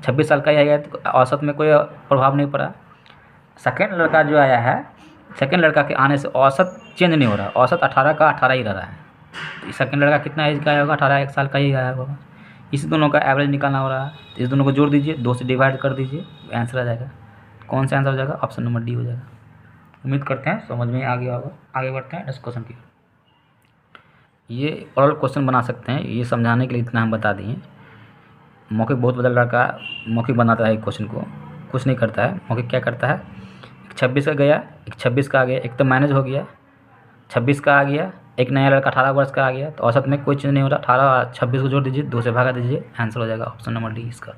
26 साल का ही आ गया तो औसत में कोई प्रभाव नहीं पड़ा। सेकेंड लड़का जो आया है, सेकेंड लड़का के आने से औसत चेंज नहीं हो रहा, औसत 18 का 18 ही रह रहा है। तो सेकेंड लड़का कितना एज का आया होगा, 18 एक साल का ही आया होगा। इस दोनों का एवरेज निकालना हो रहा है, तो इस दोनों को जोड़ दीजिए, 2 से डिवाइड कर दीजिए, आंसर आ जाएगा। कौन सा आंसर हो जाएगा, ऑप्शन नंबर डी हो जाएगा। उम्मीद करते हैं समझ में आ गया होगा। आगे बढ़ते हैं नेक्स्ट क्वेश्चन की। ये और क्वेश्चन बना सकते हैं, ये समझाने के लिए इतना हम बता दिए। मौखिक बहुत बदल लड़का मौखिक बनाता है, एक क्वेश्चन को कुछ नहीं करता है। मौखिक क्या करता है, एक 26 का गया, एक 26 का आ गया, एक तो मैनेज हो गया, 26 का आ गया, एक नया लड़का 18 वर्ष का आ गया, तो औसत में कोई चीज़ नहीं हो रहा, 18 26 को जोड़ दीजिए, 2 से भागा दीजिए, आंसर हो जाएगा ऑप्शन नंबर डी इसका।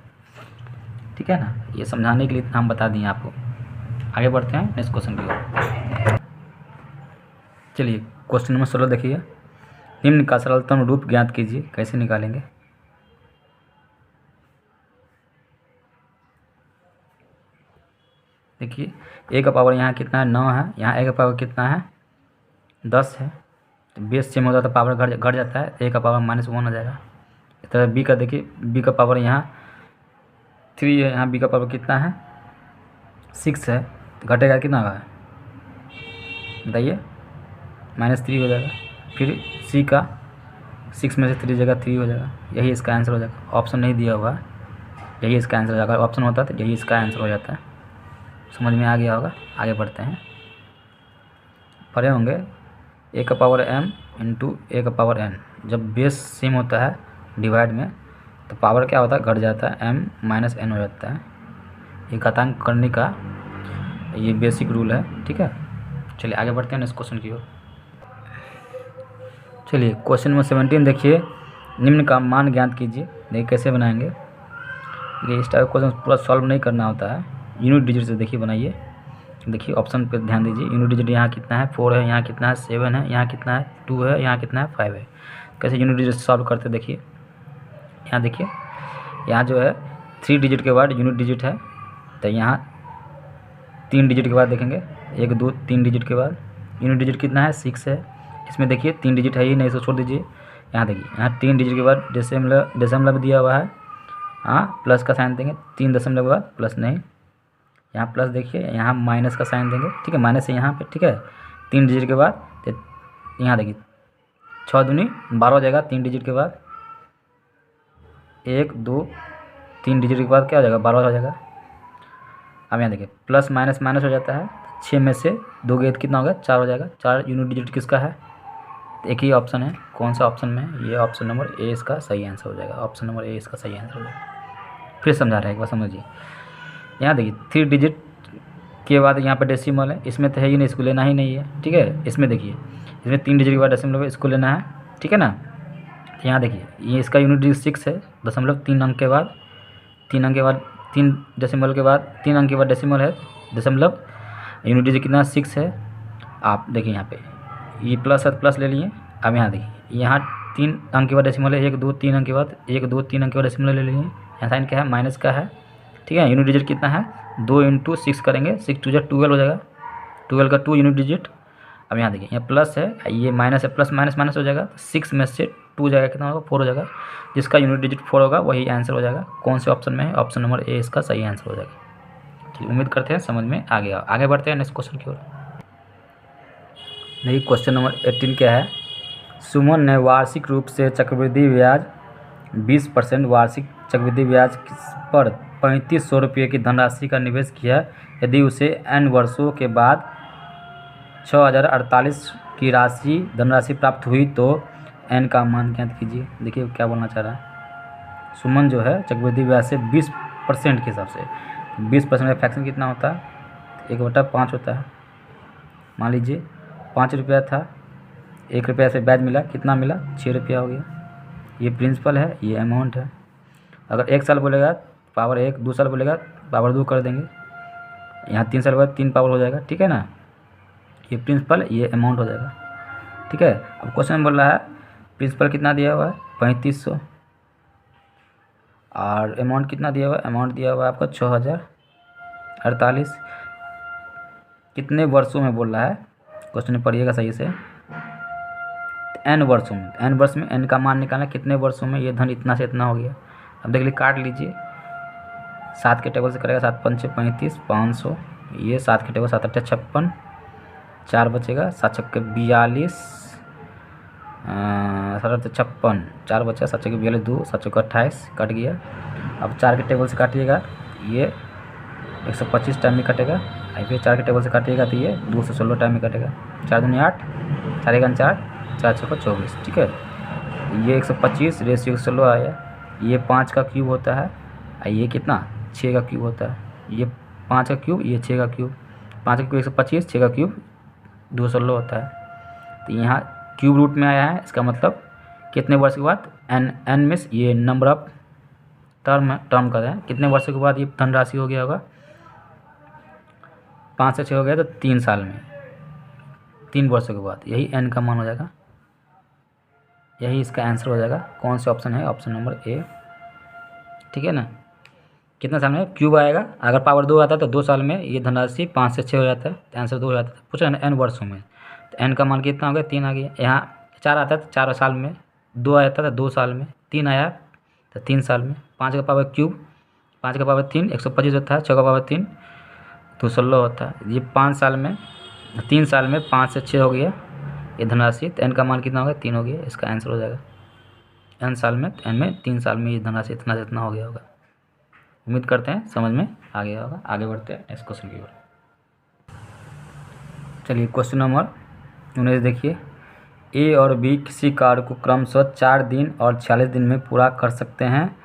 ठीक है ना, ये समझाने के लिए हम बता दिए आपको। आगे बढ़ते हैं नेक्स्ट क्वेश्चन की ओर। चलिए क्वेश्चन नंबर 16 देखिए, निम्न का सरलतम रूप ज्ञात कीजिए। कैसे निकालेंगे? देखिए a का पावर यहाँ कितना है, 9 है, यहाँ a का पावर कितना है, 10 है, तो बेस सेम होता है तो पावर घट जाता है, a का पावर -1 हो जाएगा। इस तरह b का देखिए, b का पावर यहाँ 3 है, यहाँ b का पावर कितना है, 6 है, तो घटेगा कितना होगा बताइए, -3 हो जाएगा। फिर c का 6 में से 3 जगह 3 हो जाएगा, यही इसका आंसर हो जाएगा। ऑप्शन नहीं दिया हुआ, यही इसका आंसर हो जाएगा। ऑप्शन होता तो यही इसका आंसर हो जाता है। समझ में आ गया होगा। आगे बढ़ते हैं, पढ़े होंगे a का पावर m इंटू a का पावर n। जब बेस सेम होता है डिवाइड में तो पावर क्या होता है, घट जाता है, m - n हो जाता है। ये घातांक करने का ये बेसिक रूल है। ठीक है, चलिए आगे बढ़ते हैं नेक्स्ट क्वेश्चन की ओर। चलिए क्वेश्चन नंबर 17 देखिए, निम्न का मान ज्ञात कीजिए। देखिए कैसे बनाएंगे, ये इस टाइप क्वेश्चन पूरा सॉल्व नहीं करना होता है, यूनिट डिजिट से देखिए बनाइए। देखिए ऑप्शन पे ध्यान दीजिए, यूनिट डिजिट यहाँ कितना है, 4 है, यहाँ कितना है, 7 है, यहाँ कितना है, 2 है, यहाँ कितना है, 5 है। कैसे यूनिट डिजिट सॉल्व करते देखिए। यहाँ देखिए, यहाँ जो है 3 डिजिट के बाद यूनिट डिजिट है, तो यहाँ 3 डिजिट के बाद देखेंगे, 1 2 3 डिजिट के बाद यूनिट डिजिट कितना है, 6 है। इसमें देखिए 3 डिजिट है ही नहीं, इसको छोड़ दीजिए। यहाँ देखिए, यहाँ 3 डिजिट के बाद दशमलव दिया हुआ है, हाँ प्लस का साइन देंगे, 3 दशमलव के बाद प्लस नहीं, यहाँ प्लस देखिए, यहाँ माइनस का साइन देंगे। ठीक है, माइनस है यहाँ पे। ठीक है, 3 डिजिट के बाद तो यहाँ देखिए 6 दूनी 12 हो जाएगा, 3 डिजिट के बाद 1 2 3 डिजिट के बाद क्या हो जाएगा, 12 हो जाएगा। अब यहाँ देखिए प्लस माइनस माइनस हो जाता है, 6 में से 2 गए तो कितना हो गया, 4 हो जाएगा। 4 यूनिट डिजिट किसका है, एक ही ऑप्शन है, कौन सा ऑप्शन में, ये ऑप्शन नंबर ए इसका सही आंसर हो जाएगा। ऑप्शन नंबर ए इसका सही आंसर हो जाएगा। फिर समझा रहा है, एक बार समझिए। यहाँ देखिए 3 डिजिट के बाद यहाँ पर डेसिमल है, इसमें तो है ही नहीं, इसको लेना ही नहीं है। ठीक है, इसमें देखिए, इसमें 3 डिजिट के बाद डेसिमल है, इसको लेना है। ठीक है ना, तो यहाँ देखिए ये इसका यूनिट डिजिट 6 है, दशमलव 3 अंक के बाद 3 अंक के बाद 3 डेसिमल के बाद 3 अंक के बाद डेसिमल है, दशमलव यूनिट डिजिट कितना 6 है। आप देखिए यहाँ पे ये प्लस है, प्लस ले लिए। अब यहाँ देखिए, यहाँ 3 अंक के बाद डेसिमल है, 1 2 3 अंक के बाद 1 2 3 अंक के बाद डेसिमल ले लिए। यहाँ साइन क्या है, माइनस का है। ठीक है, यूनिट डिजिट कितना है, 2 × 6 करेंगे, 6 2 12 हो जाएगा, 12 का 2 यूनिट डिजिट। अब यहाँ देखिए, यहाँ प्लस है, ये माइनस है, प्लस माइनस माइनस हो जाएगा, 6 में से 2 जाएगा, कितना होगा, 4 हो जाएगा। जिसका यूनिट डिजिट 4 होगा वही आंसर हो जाएगा। कौन से ऑप्शन में है, ऑप्शन नंबर ए इसका सही आंसर हो जाएगा। चलिए उम्मीद करते हैं समझ में आ गया। आगे बढ़ते हैं नेक्स्ट क्वेश्चन की ओर। देखिए क्वेश्चन नंबर 18 क्या है, सुमन ने वार्षिक रूप से चक्रवृद्धि ब्याज 20% वार्षिक चक्रवृद्धि ब्याज पर 3500 रुपये की धनराशि का निवेश किया। यदि उसे n वर्षों के बाद 6048 की धनराशि प्राप्त हुई तो n का मान ज्ञात कीजिए। देखिए क्या बोलना चाह रहा है, सुमन जो है चक्रवृद्धि ब्याज से 20% के हिसाब से, 20% का फ्रैक्शन कितना होता है, 1/5 होता है। मान लीजिए 5 रुपया था, 1 रुपया से ब्याज मिला, कितना मिला, 6 रुपया हो गया। ये प्रिंसिपल है, ये अमाउंट है। अगर 1 साल बोलेगा पावर 1, 2 साल बोलेगा पावर 2 कर देंगे, यहाँ 3 साल बाद 3 पावर हो जाएगा। ठीक है ना, ये प्रिंसिपल, ये अमाउंट हो जाएगा। ठीक है, अब क्वेश्चन बोल रहा है प्रिंसिपल कितना दिया हुआ है, 3500, और अमाउंट कितना दिया हुआ है, अमाउंट दिया हुआ है आपका 6048। कितने वर्षों में बोल रहा है, क्वेश्चन पढ़िएगा सही से। n वर्षों में, n वर्ष में n का मान निकालना, कितने वर्षों में ये धन इतना से इतना हो गया। अब देख लीजिए, काट लीजिए, 7 के टेबल से करेगा, 7 5 35 500, ये 7 के टेबल 7 8 56, 4 बचेगा, 7 6 42, 7 8 56, 4 बचा, 7 6 42 2, 7 6 28 कट गया। अब 4 के टेबल से काटिएगा, ये 125 टाइम में कटेगा। फिर 4 के टेबल से काटिएगा तो ये 216 टाइम में कटेगा। 4 दूनी 8, 4 1 4, 4 6 24। ठीक है, ये 125 रेशियो 16 आया। ये 5 का क्यूब होता है, ये कितना, 6 का क्यूब होता है। ये 5 का क्यूब, ये 6 का क्यूब, 5 का क्यूब 125, 6 का क्यूब 216 होता है। तो यहाँ क्यूब रूट में आया है, इसका मतलब कितने वर्ष के बाद, एन मीन्स ये नंबर ऑफ टर्म कर रहे हैं, कितने वर्षों के बाद ये धनराशि हो गया होगा, 5 से 6 हो गया तो 3 साल में, 3 वर्षों के बाद, यही एन का मान हो जाएगा, यही इसका आंसर हो जाएगा। कौन से ऑप्शन है, ऑप्शन नंबर ए, ठीक है ना। कितना साल में क्यूब आएगा, अगर पावर 2 आता है तो 2 साल में ये धनराशि 5 से 6 हो जाता है, तो आंसर 2 हो जाता है। पूछा ना एन वर्षों में, तो एन का मान कितना हो गया, 3 आ गया। यहाँ 4 आता है तो 4 साल में, 2 आया था तो 2 साल में, 3 आया तो 3 साल में, 5 का पावर क्यूब, 5 का पावर 3 125 होता है, 6 का पावर 3 तो 16 होता है। ये 5 साल में, 3 साल में 5 से 6 हो गया ये धनराशि, तो एन का मान कितना हो गया, 3 हो गया, इसका आंसर हो जाएगा। एन साल में, तो एन में 3 साल में ये धनराशि इतना से इतना हो गया होगा। उम्मीद करते हैं समझ में आ गया होगा। आगे बढ़ते हैं नेक्स्ट क्वेश्चन की ओर। चलिए क्वेश्चन नंबर 19 देखिए, ए और बी किसी कार्य को क्रमशः 4 दिन और 46 दिन में पूरा कर सकते हैं।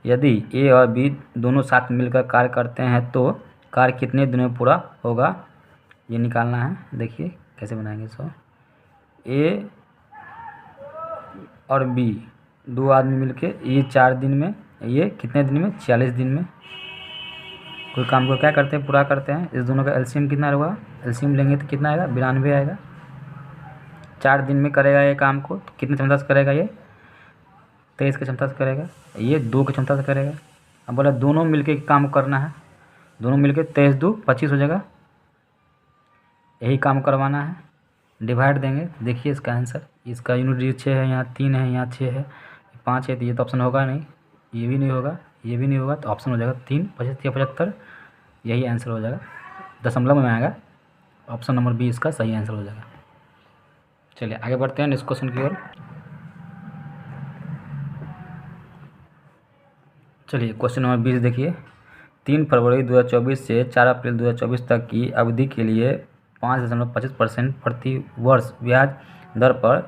यदि ए और बी दोनों साथ मिलकर कार्य करते हैं तो कार्य कितने दिनों में पूरा होगा, ये निकालना है। देखिए कैसे बनाएंगे इसको। ए और बी, 2 आदमी मिलके, ये 4 दिन में, ये कितने दिन में, 46 दिन में कोई काम को क्या करते हैं, पूरा करते हैं। इस दोनों का एलसीएम कितना होगा, एलसीएम लेंगे तो कितना आएगा, 92 आएगा। 4 दिन में करेगा ये काम को, तो कितनी क्षमता से करेगा, ये 23 की क्षमता से करेगा, ये 2 की क्षमता से करेगा। अब बोला दोनों मिलके काम करना है, दोनों मिलके 23 2 25 हो जाएगा, यही काम करवाना है। डिवाइड देंगे, देखिए इसका आंसर, इसका यूनिट 6 है, यहाँ 3 है, यहाँ 6 है, 5 है, तो ये तो ऑप्शन होगा नहीं, ये भी नहीं होगा, ये भी नहीं होगा, तो ऑप्शन हो जाएगा 3 25 75, यही आंसर हो जाएगा। दशमलव में आएगा, ऑप्शन नंबर बी इसका सही आंसर हो जाएगा। चलिए आगे बढ़ते हैं नेक्स्ट क्वेश्चन की ओर। चलिए क्वेश्चन नंबर 20 देखिए, 3 फरवरी 2024 से 4 अप्रैल 2024 तक की अवधि के लिए 5.25% प्रति वर्ष ब्याज दर पर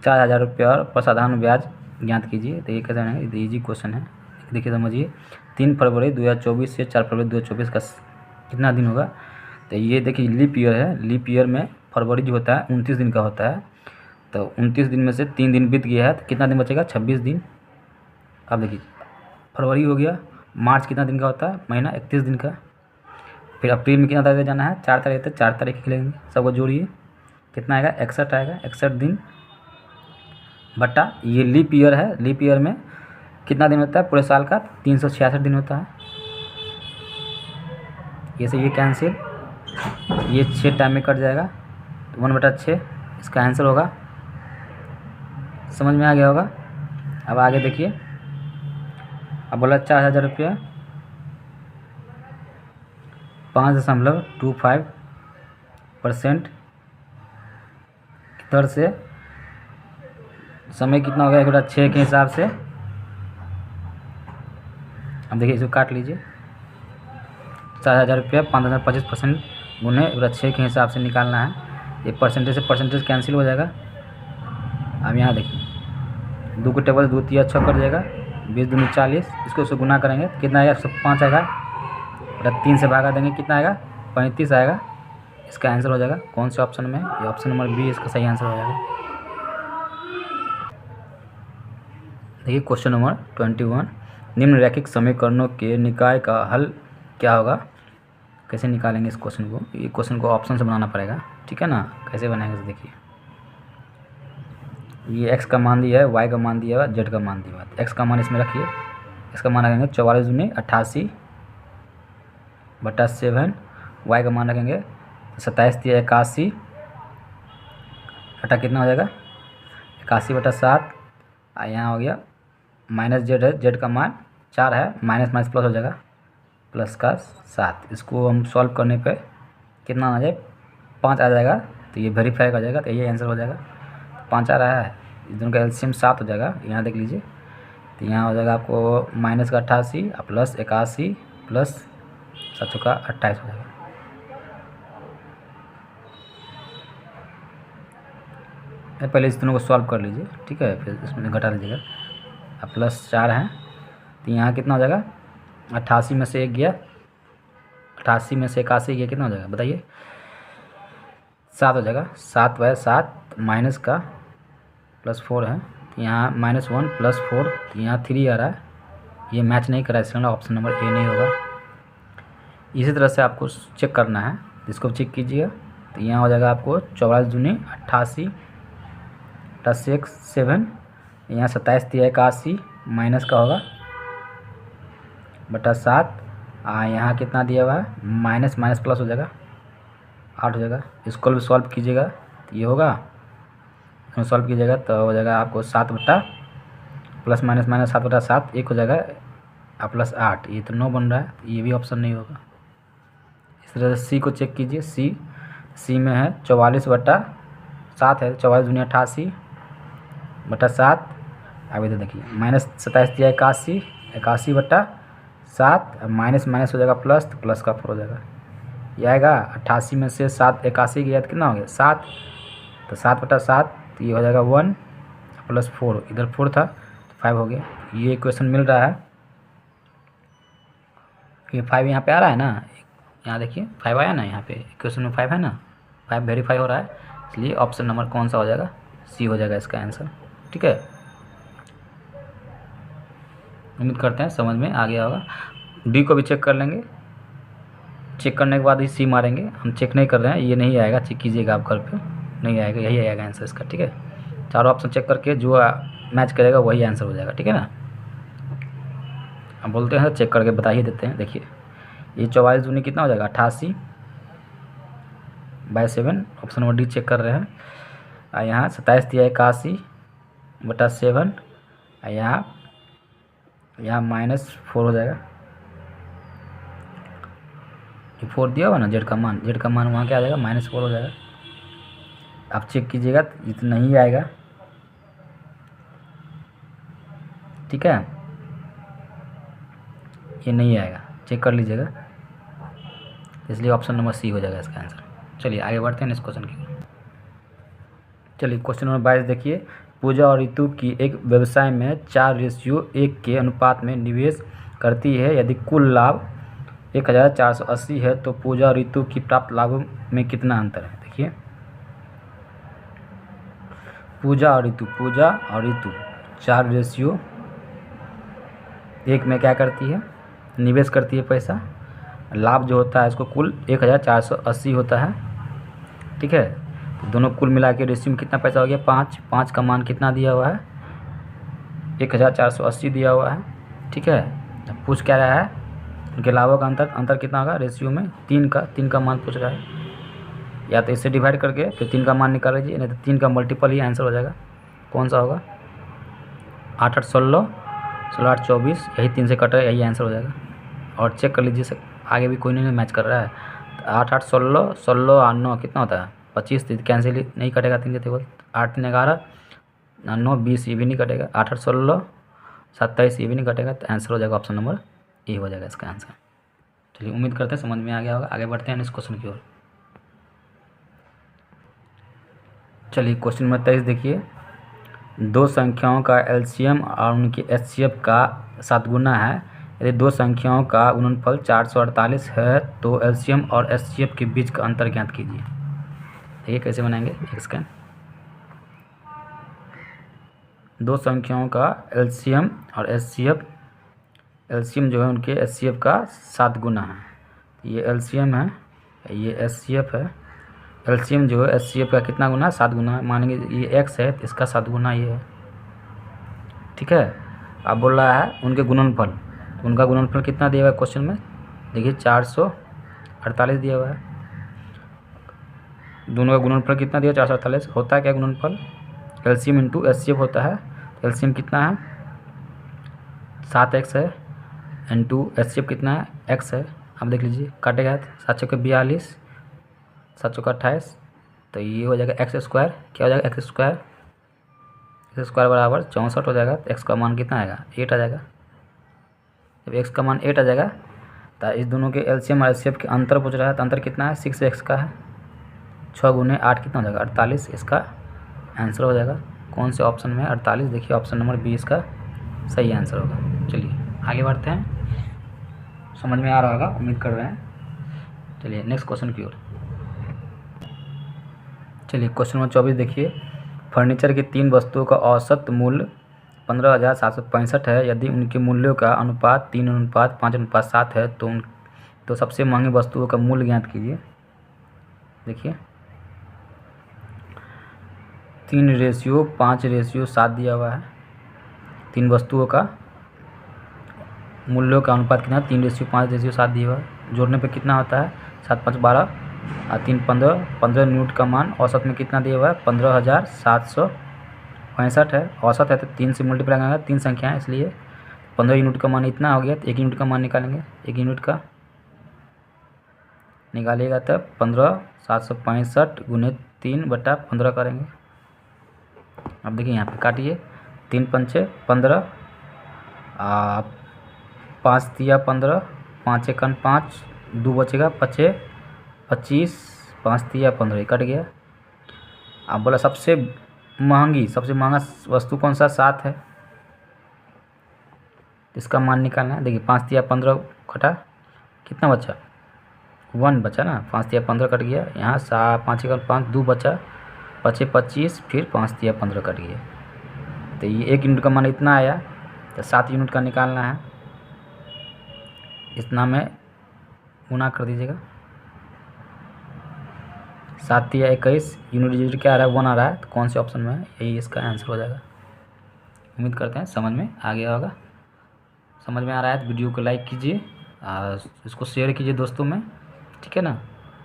4,000 रुपये पर साधारण ब्याज ज्ञात कीजिए। तो ये कैसे है, ये इजी क्वेश्चन है, देखिए समझिए। 3 फरवरी 2024 से 4 फरवरी 2024 का कितना दिन होगा, तो ये देखिए लीप ईयर है, लीप ईयर में फरवरी जो होता है 29 दिन का होता है, तो 29 दिन में से 3 दिन बीत गया है, तो कितना दिन बचेगा, 26 दिन। अब देखिए फरवरी हो गया, मार्च कितना दिन का होता है, महीना 31 दिन का, फिर अप्रैल में कितना तारीख जाना है, 4 तारीख तक, 4 तारीख लेंगे, सबको जोड़िए कितना आएगा, 61 आएगा, 61 दिन बटा ये लीप ईयर है, लीप ईयर में कितना दिन होता है पूरे साल का, 366 दिन होता है। ये से ये कैंसिल, ये 6 टाइम में कट जाएगा, तो 1/6 इसका आंसर होगा। समझ में आ गया होगा। अब आगे देखिए, अब बोला 4,000 रुपये 5.25% दर से, समय कितना हो गया, 1/6 के हिसाब से। अब देखिए इसको काट लीजिए, 4,000 रुपये 5.25% गुने 1/6 के हिसाब से निकालना है। ये परसेंटेज से परसेंटेज कैंसिल हो जाएगा। अब यहाँ देखिए 2 को टेबल 2 3 6 कर जाएगा, 20 दूनी 40, इसको उससे गुना करेंगे कितना आएगा, 105 आएगा, 3 से भागा देंगे कितना आएगा, 35 आएगा, इसका आंसर हो जाएगा। कौन से ऑप्शन में, ये ऑप्शन नंबर बी इसका सही आंसर हो जाएगा। देखिए क्वेश्चन नंबर 21, निम्नलिखित समीकरणों के निकाय का हल क्या होगा। कैसे निकालेंगे इस क्वेश्चन को, ये क्वेश्चन को ऑप्शन से बनाना पड़ेगा, ठीक है ना। कैसे बनाएंगे तो देखिए, ये x का मान दिया है, y का मान दिया है, z का मान दिया है। x का मान इसमें रखिए, इसका मान रखेंगे 44 दूनी 88 बटा 7, y का मान रखेंगे 27 दिया 81 बटा कितना हो जाएगा, 81 बटा 7, यहाँ हो गया माइनस z है, z का मान 4 है, माइनस माइनस प्लस हो जाएगा, प्लस का 7। इसको हम सॉल्व करने पे कितना आ जाए, 5 आ जाएगा, तो ये वेरीफाई कर जाएगा, तो ये आंसर हो जाएगा। 5 आ रहा है, इस दोनों का एलसीएम 7 हो जाएगा, यहाँ देख लीजिए, तो यहाँ हो जाएगा आपको माइनस का 88 प्लस 81 प्लस 7 का 28 हो जाएगा। पहले इस दोनों को सॉल्व कर लीजिए, ठीक है, फिर इसमें घटा लीजिएगा। अब प्लस 4 है, तो यहाँ कितना हो जाएगा, 88 में से 1 गया, 88 में से 81 गया, कितना हो जाएगा बताइए, 7 हो जाएगा। 7 बाय 7 माइनस का +4 है, तो यहाँ -1 +4, तो यहाँ 3 आ रहा है, ये मैच नहीं करा, इसलिए ऑप्शन नंबर ए नहीं होगा। इसी तरह से आपको चेक करना है, इसको चेक कीजिएगा, तो यहाँ हो जाएगा आपको 44 दूनी 88, 86 7, यहाँ 27 दिया 81, माइनस का होगा /7, यहाँ कितना दिया हुआ है, माइनस माइनस प्लस हो जाएगा 8 हो जाएगा। इसको भी सॉल्व कीजिएगा तो ये होगा, सॉल्व कीजिएगा तो हो जाएगा आपको 7 बटा प्लस माइनस माइनस 7/7 1 हो जाएगा, +8, ये तो 9 बन रहा है, तो ये भी ऑप्शन नहीं होगा। इस तरह से सी को चेक कीजिए, सी में है 44/7 है, 44 दूनी 88 /7, अभी तो देखिए -27 दिया 81, 81/7, माइनस माइनस हो जाएगा प्लस, तो प्लस का 4 हो जाएगा, ये आएगा 88 में से 7 81 गया तो कितना हो गया 7, तो 7/7, तो ये हो जाएगा 1 +4, इधर 4 था तो 5 हो गया। ये इक्वेशन मिल रहा है, ये 5 यहाँ पे आ रहा है ना, यहाँ देखिए 5 आया ना, यहाँ पे इक्वेशन में 5 है ना, 5 वेरीफाई हो रहा है, इसलिए ऑप्शन नंबर कौन सा हो जाएगा, सी हो जाएगा इसका आंसर। ठीक है, उम्मीद करते हैं समझ में आ गया होगा। डी को भी चेक कर लेंगे, चेक करने के बाद ही सी मारेंगे, हम चेक नहीं कर रहे हैं, ये नहीं आएगा, चेक कीजिएगा आप घर पे, नहीं आएगा, यही आएगा आंसर इसका। ठीक है, चारों ऑप्शन चेक करके जो मैच करेगा वही आंसर हो जाएगा। ठीक है ना, हम बोलते हैं चेक करके बता ही देते हैं। देखिए ये 44 दूनी कितना हो जाएगा 88/7, ऑप्शन नंबर डी चेक कर रहे हैं। यहाँ 27 दिया 81/7, यहाँ -4 हो जाएगा, ये 4 दिया हुआ ना, जेड का मान वहाँ क्या आ जाएगा -4 हो जाएगा। आप चेक कीजिएगा तो इतना नहीं आएगा। ठीक है, ये नहीं आएगा, चेक कर लीजिएगा, इसलिए ऑप्शन नंबर सी हो जाएगा इसका आंसर। चलिए आगे बढ़ते हैं इस क्वेश्चन की। चलिए क्वेश्चन नंबर 22 देखिए, पूजा और ऋतु की एक व्यवसाय में 4:1 के अनुपात में निवेश करती है, यदि कुल लाभ 1480 है तो पूजा और ऋतु की प्राप्त लाभों में कितना अंतर है। देखिए पूजा और ऋतु 4:1 में क्या करती है, निवेश करती है पैसा, लाभ जो होता है इसको कुल 1480 होता है। ठीक है, तो दोनों कुल मिला के रेशियो में कितना पैसा हो गया 5 का मान कितना दिया हुआ है 1480 दिया हुआ है। ठीक है, अब पूछ क्या रहा है, उनके लाभों का अंतर कितना होगा रेशियो में 3 का मान पूछ रहा है, या तो इससे डिवाइड करके फिर 3 का मान निकाल लीजिए, नहीं तो 3 का मल्टीपल ही आंसर हो जाएगा। कौन सा होगा 8 8 16, 16 8 24, यही 3 से कट रहा है, यही आंसर हो जाएगा। और चेक कर लीजिए आगे भी कोई नहीं मैच कर रहा है, तो 8 8 16, 16 8 9 कितना होता है 25, कैंसिल नहीं कटेगा 3 के टेबल, 8 3 11 9 20, ये भी नहीं कटेगा, 8 8 16 27, ये भी नहीं कटेगा, तो आंसर हो जाएगा ऑप्शन नंबर ए हो जाएगा इसका आंसर। चलिए उम्मीद करते हैं समझ में आ गया होगा, आगे बढ़ते हैं इस क्वेश्चन की ओर। चलिए क्वेश्चन नंबर 23 देखिए, दो संख्याओं का एलसीएम और उनके एचसीएफ का 7 गुना है, यदि दो संख्याओं का गुणनफल 448 है तो एलसीएम और एचसीएफ के बीच का अंतर ज्ञात कीजिए। देखिए कैसे बनाएंगे, एक सेकेंड। दो संख्याओं का एलसीएम और एचसीएफ, एलसीएम जो है उनके एचसीएफ का 7 गुना है, ये एलसीएम है, ये एचसीएफ है। एलसीएम जो है एचसीएफ का कितना गुना है 7 गुना, मानेंगे ये एक्स है तो इसका 7 गुना ये है। ठीक है, अब बोल रहा है उनके गुणनफल, उनका गुणनफल कितना दिया हुआ है क्वेश्चन में, देखिए 448 दिया हुआ है, दोनों का गुणनफल कितना दिया 448, होता है क्या गुणनफल एलसीएम इंटू एचसीएफ होता है, एलसीएम कितना है 7x है, इंटू एचसीएफ कितना है x है। अब देख लीजिए काटेगा 7 चौके 42, 7 चौके 28, तो ये हो जाएगा x स्क्वायर, क्या हो जाएगा x स्क्वायर बराबर 64 हो जाएगा, तो x का मान कितना आएगा 8 आ जाएगा। जब x का मान 8 आ जाएगा तो इस दोनों के एलसीएम और एचसीएफ के अंतर पूछ रहा है, तो अंतर कितना है 6x का है, 6 गुने 8 कितना हो जाएगा 48, इसका आंसर हो जाएगा कौन से ऑप्शन में 48। देखिए ऑप्शन नंबर बी इसका सही आंसर होगा। चलिए आगे बढ़ते हैं, समझ में आ रहा होगा उम्मीद कर रहे हैं। चलिए नेक्स्ट क्वेश्चन की ओर। चलिए क्वेश्चन नंबर 24 देखिए, फर्नीचर की 3 वस्तुओं का औसत मूल्य 15,765 है। यदि उनके मूल्यों का अनुपात 3:5:7 है तो सबसे महंगी वस्तुओं का मूल्य ज्ञात कीजिए। देखिए 3:5:7 दिया हुआ है। 3 वस्तुओं का मूल्यों का अनुपात कितना, 3:5:7 दिया हुआ है। जोड़ने पे कितना होता है, 7 5 12 और 3 15, 15 यूनिट का मान औसत में कितना दिया हुआ है, 15,765 है। औसत है तो 3 से मल्टीप्लाई करेंगे, 3 संख्या है इसलिए 15 यूनिट का मान इतना हो गया। तो 1 यूनिट का मान निकालेंगे, 1 यूनिट का निकालिएगा तब 15,765 गुने 3/15 करेंगे। अब देखिए यहाँ पे काटिए, 3 पंचे 15, 5 तिया 15, 5 एकन 5, 2 बचेगा 25, 5 तिया 15 कट गया। अब बोला सबसे महंगा वस्तु कौन सा, 7 है। इसका मान निकालना है। देखिए 5 तिया 15 कटा, कितना बचा, 1 बचा ना, 5 तिया 15 कट गया। यहाँ 5 एकन 5, 2 बचा, 25 25, फिर 5 तिया 15 कट गया। तो ये 1 यूनिट का मान इतना आया। तो 7 यूनिट का निकालना है, इतना में गुना कर दीजिएगा। 7 तिया 21, यूनिट क्या आ रहा है, 1 आ रहा है। तो कौन से ऑप्शन में है, यही इसका आंसर हो जाएगा। उम्मीद करते हैं समझ में आ गया होगा। समझ में आ रहा है तो वीडियो को लाइक कीजिए और इसको शेयर कीजिए दोस्तों में, ठीक है ना।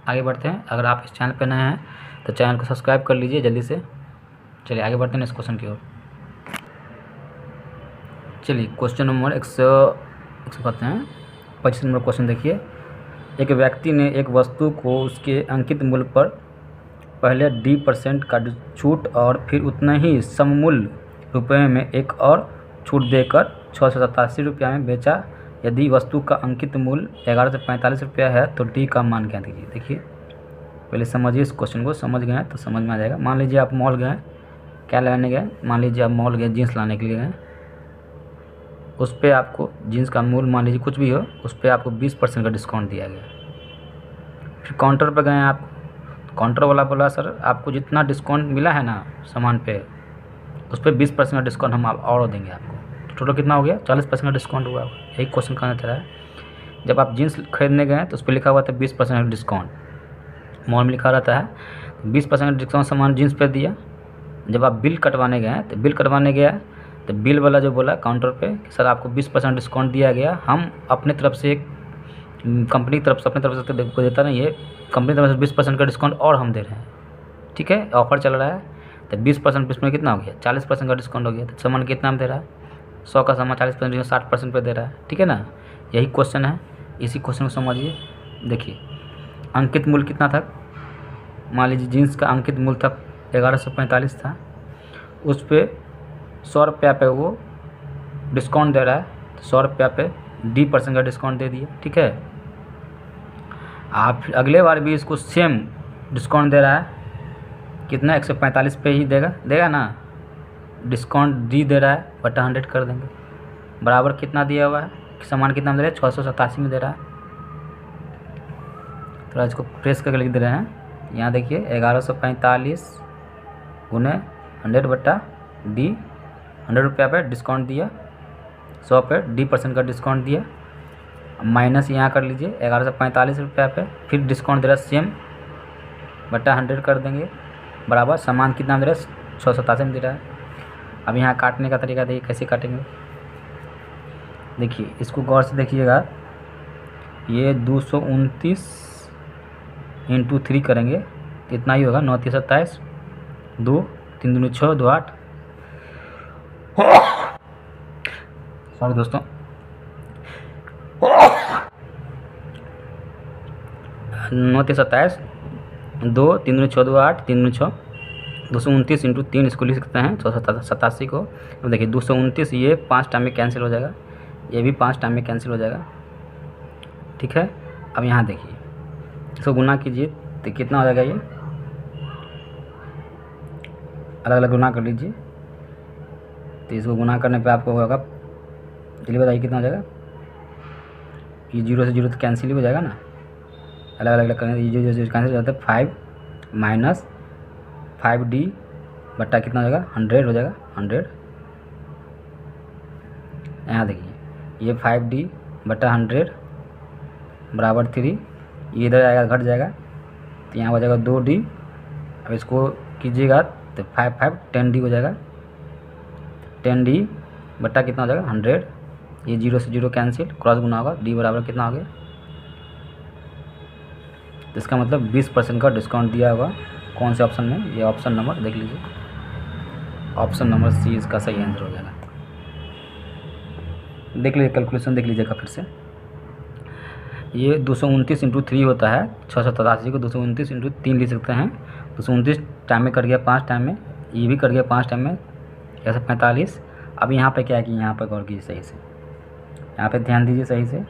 आगे बढ़ते हैं। अगर आप इस चैनल पर नए हैं तो चैनल को सब्सक्राइब कर लीजिए जल्दी से। चलिए आगे बढ़ते हैं इस क्वेश्चन की ओर। चलिए क्वेश्चन नंबर 25 नंबर क्वेश्चन देखिए। एक व्यक्ति ने एक वस्तु को उसके अंकित मूल्य पर पहले D% का छूट और फिर उतना ही सममूल्य रुपये में एक और छूट देकर 687 रुपया में बेचा। यदि वस्तु का अंकित मूल्य 1145 रुपया है तो D का मान ज्ञात कीजिए। देखिए पहले समझिए इस क्वेश्चन को, समझ गए तो समझ में आ जाएगा। मान लीजिए आप मॉल गए, क्या लाने गए, मान लीजिए आप मॉल गए जीन्स लाने के लिए गए। उस पर आपको जीन्स का मूल्य मान लीजिए कुछ भी हो, उस पर आपको 20% का डिस्काउंट दिया गया। फिर काउंटर पर गए आप, काउंटर वाला बोला सर आपको जितना डिस्काउंट मिला है ना सामान पे, उस पर 20% का डिस्काउंट हम और देंगे आपको। तो टोटल कितना हो गया, 40% का डिस्काउंट हुआ। यही क्वेश्चन कहना चाह रहा है। जब आप जीन्स खरीदने गए तो उस पर लिखा हुआ था 20% का डिस्काउंट, मॉल में लिखा रहता है 20% का डिस्काउंट सामान जीन्स पर दिया। जब आप बिल कटवाने गए तो बिल कटवाने गया तो बिल वाला जो बोला काउंटर पे कि सर आपको 20% डिस्काउंट दिया गया, हम अपने तरफ से कंपनी की तरफ से अपनी तरफ से को देता नहीं है, कंपनी की तरफ से 20% का डिस्काउंट और हम दे रहे हैं, ठीक है, ऑफर चल रहा है। तो 20% में कितना हो गया, 40% का डिस्काउंट हो गया। तो सामान कितना में दे रहा है, 100 का सामान 40% 60% पे दे रहा है, ठीक है ना। यही क्वेश्चन है, इसी क्वेश्चन को समझिए। देखिए अंकित मूल्य कितना था, मान लीजिए जीन्स का अंकित मूल्य था 1145 था, उस पर 100 रुपया पे वो डिस्काउंट दे रहा है। तो 100 रुपया पे D% का डिस्काउंट दे दिया, ठीक है। आप अगले बार भी इसको सेम डिस्काउंट दे रहा है, कितना 145 पे ही देगा ना, डिस्काउंट D दे रहा है, बटा 100 कर देंगे। बराबर कितना दिया हुआ है, सामान कितना दे रहा है, 687 में दे रहा है। थोड़ा इसको प्रेस करके लिख दे रहे हैं। यहाँ देखिए 1145 गुने 100 बटा D, 100 रुपया पे डिस्काउंट दिया, 100 पे D% का डिस्काउंट दिया, माइनस यहाँ कर लीजिए 1145 रुपया पे, फिर डिस्काउंट दे रहा है सेम, बटा 100 कर देंगे। बराबर सामान कितना दे रहा है, 687 में दे रहा है। अब यहाँ काटने का तरीका देखिए कैसे काटेंगे। देखिए इसको गौर से देखिएगा, ये 229 × 3 करेंगे इतना ही होगा, 9 3 27, 2 3 दूनी 6, 2 8, सॉरी दोस्तों, 9 3 27, 2 3 दूनी 6, 2 8, 3 दूनी 6, 229 × 3 इसको लिख सकते हैं 687 को। तो देखिए 229 ये 5 टाइम में कैंसिल हो जाएगा, ये भी 5 टाइम में कैंसिल हो जाएगा, ठीक है। अब यहाँ देखिए इसको गुना कीजिए तो कितना हो जाएगा, ये अलग अलग गुना कर लीजिए। तो इसको गुना करने पे आपको होगा, चलिए बताइए कितना हो जाएगा। ये 0 से 0 तो कैंसिल ही हो जाएगा ना, अलग अलग करने ये 0 कैंसिल हो जाता है। 5 - 5D बट्टा कितना हो जाएगा 100 हो जाएगा 100। यहाँ देखिए ये 5D बटा 100 बराबर 3, ये इधर आएगा घट जाएगा तो यहाँ हो जाएगा 2D। अब इसको कीजिएगा तो 5 5 10D हो जाएगा 10D बट्टा कितना हो जाएगा 100। ये 0 से 0 कैंसिल, क्रॉस गुना होगा, D बराबर कितना हो गया, तो इसका मतलब 20% का डिस्काउंट दिया होगा। कौन से ऑप्शन में, ये ऑप्शन नंबर देख लीजिए, ऑप्शन नंबर सी इसका सही आंसर हो जाएगा। देख लीजिए कैलकुलेशन देख लीजिएगा फिर से। ये 229 इंटू 3 होता है 687 को 229 इंटू 3 लिख सकते हैं। 229 टाइम में कट गया 5 टाइम में, ये भी कट गया 5 टाइम में, ऐसे 45। अब यहाँ पे क्या है कि यहाँ पर गौर कीजिए सही से, यहाँ पे ध्यान दीजिए सही से।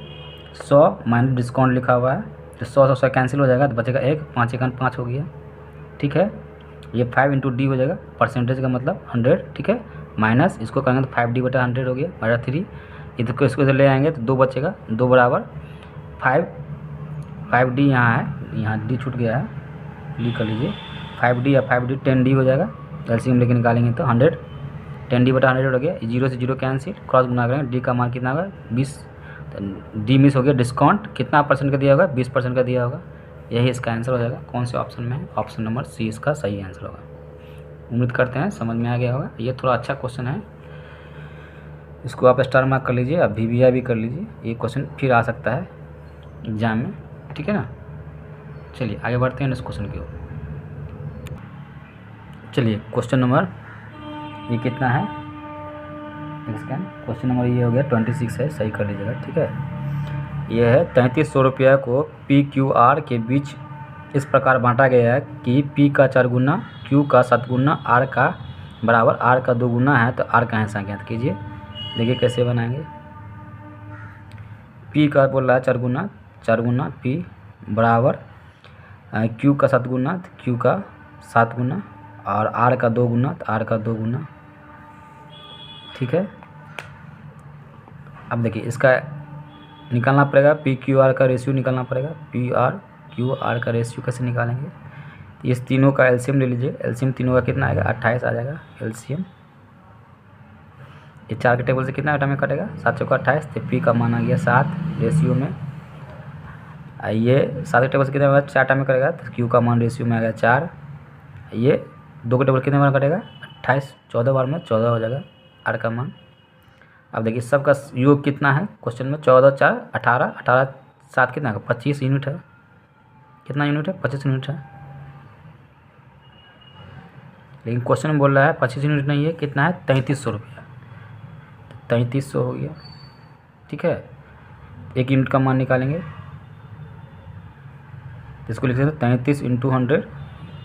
100 माइनस डिस्काउंट लिखा हुआ है तो 100 कैंसिल हो जाएगा तो बचेगा 1, 5 1 5 हो गया, ठीक है। ये 5 इंटू D हो जाएगा, परसेंटेज का मतलब 100, ठीक है। माइनस इसको करेंगे तो 5D बटा 100 हो गया बटा 3। इसको इसको इधर ले आएंगे तो 2 बचेगा, 2 बराबर 5D यहाँ है, यहाँ D छूट गया है, लिख कर लीजिए 5D या 5D 10D हो जाएगा। एलसीएम लेके निकालेंगे तो 100 10D बटा 100 हो गया, 0 से 0 कैंसिल, क्रॉस गुना करेंगे, D का मान कितना होगा 20, तो D मिस हो गया, डिस्काउंट कितना परसेंट का दिया होगा 20% का दिया होगा, यही इसका आंसर हो जाएगा। कौन से ऑप्शन में है, ऑप्शन नंबर सी इसका सही आंसर होगा। उम्मीद करते हैं समझ में आ गया होगा। ये थोड़ा अच्छा क्वेश्चन है, इसको आप स्टार मार्क कर लीजिए, आप VBI भी कर लीजिए, ये क्वेश्चन फिर आ सकता है एग्जाम में, ठीक है ना। चलिए आगे बढ़ते हैं इस क्वेश्चन की ओर। चलिए क्वेश्चन नंबर ये कितना है, स्कैन क्वेश्चन नंबर ये हो गया 26 है, सही कर लीजिएगा, ठीक है। यह है 3300 रुपया को PQR के बीच इस प्रकार बांटा गया है कि P का 4 गुना, Q का 7 गुना, R का बराबर R का 2 गुना है, तो R का हिस्सा ज्ञात कीजिए। देखिए कैसे बनाएंगे। P का बोल रहा है 4 गुना P बराबर Q का 7 गुना, तो Q का 7 गुना, और R का 2 गुना, तो R का 2 गुना, ठीक है। अब देखिए इसका निकालना पड़ेगा, PQR का रेशियो निकालना पड़ेगा। PQR का रेशियो कैसे निकालेंगे, इस तीनों का एलसीएम ले लीजिए। एलसीएम तीनों का कितना आएगा 28 आ जाएगा एलसीएम। ये 4 के टेबल से कितना आइटम में कटेगा 7 चौका 28, तो P का मान आ गया 7 रेशियो में। ये 7 के टेबल से कितना होगा 4 टाइम में करेगा, तो Q का मान रेशियो में आ गया 4। ये 2 के टेबल कितने बार कटेगा 28, 14 बार में 14 हो जाएगा R का मान। अब देखिए सबका योग कितना है क्वेश्चन में, 14 4 18, 18 7 कितना है 25 यूनिट है। कितना यूनिट है 25 यूनिट है, लेकिन क्वेश्चन में बोल रहा है 25 यूनिट नहीं है, कितना है 3300 रुपया, 3300 हो गया, ठीक है। 1 यूनिट का मान निकालेंगे, इसको लिख देते 33 इंटू 100,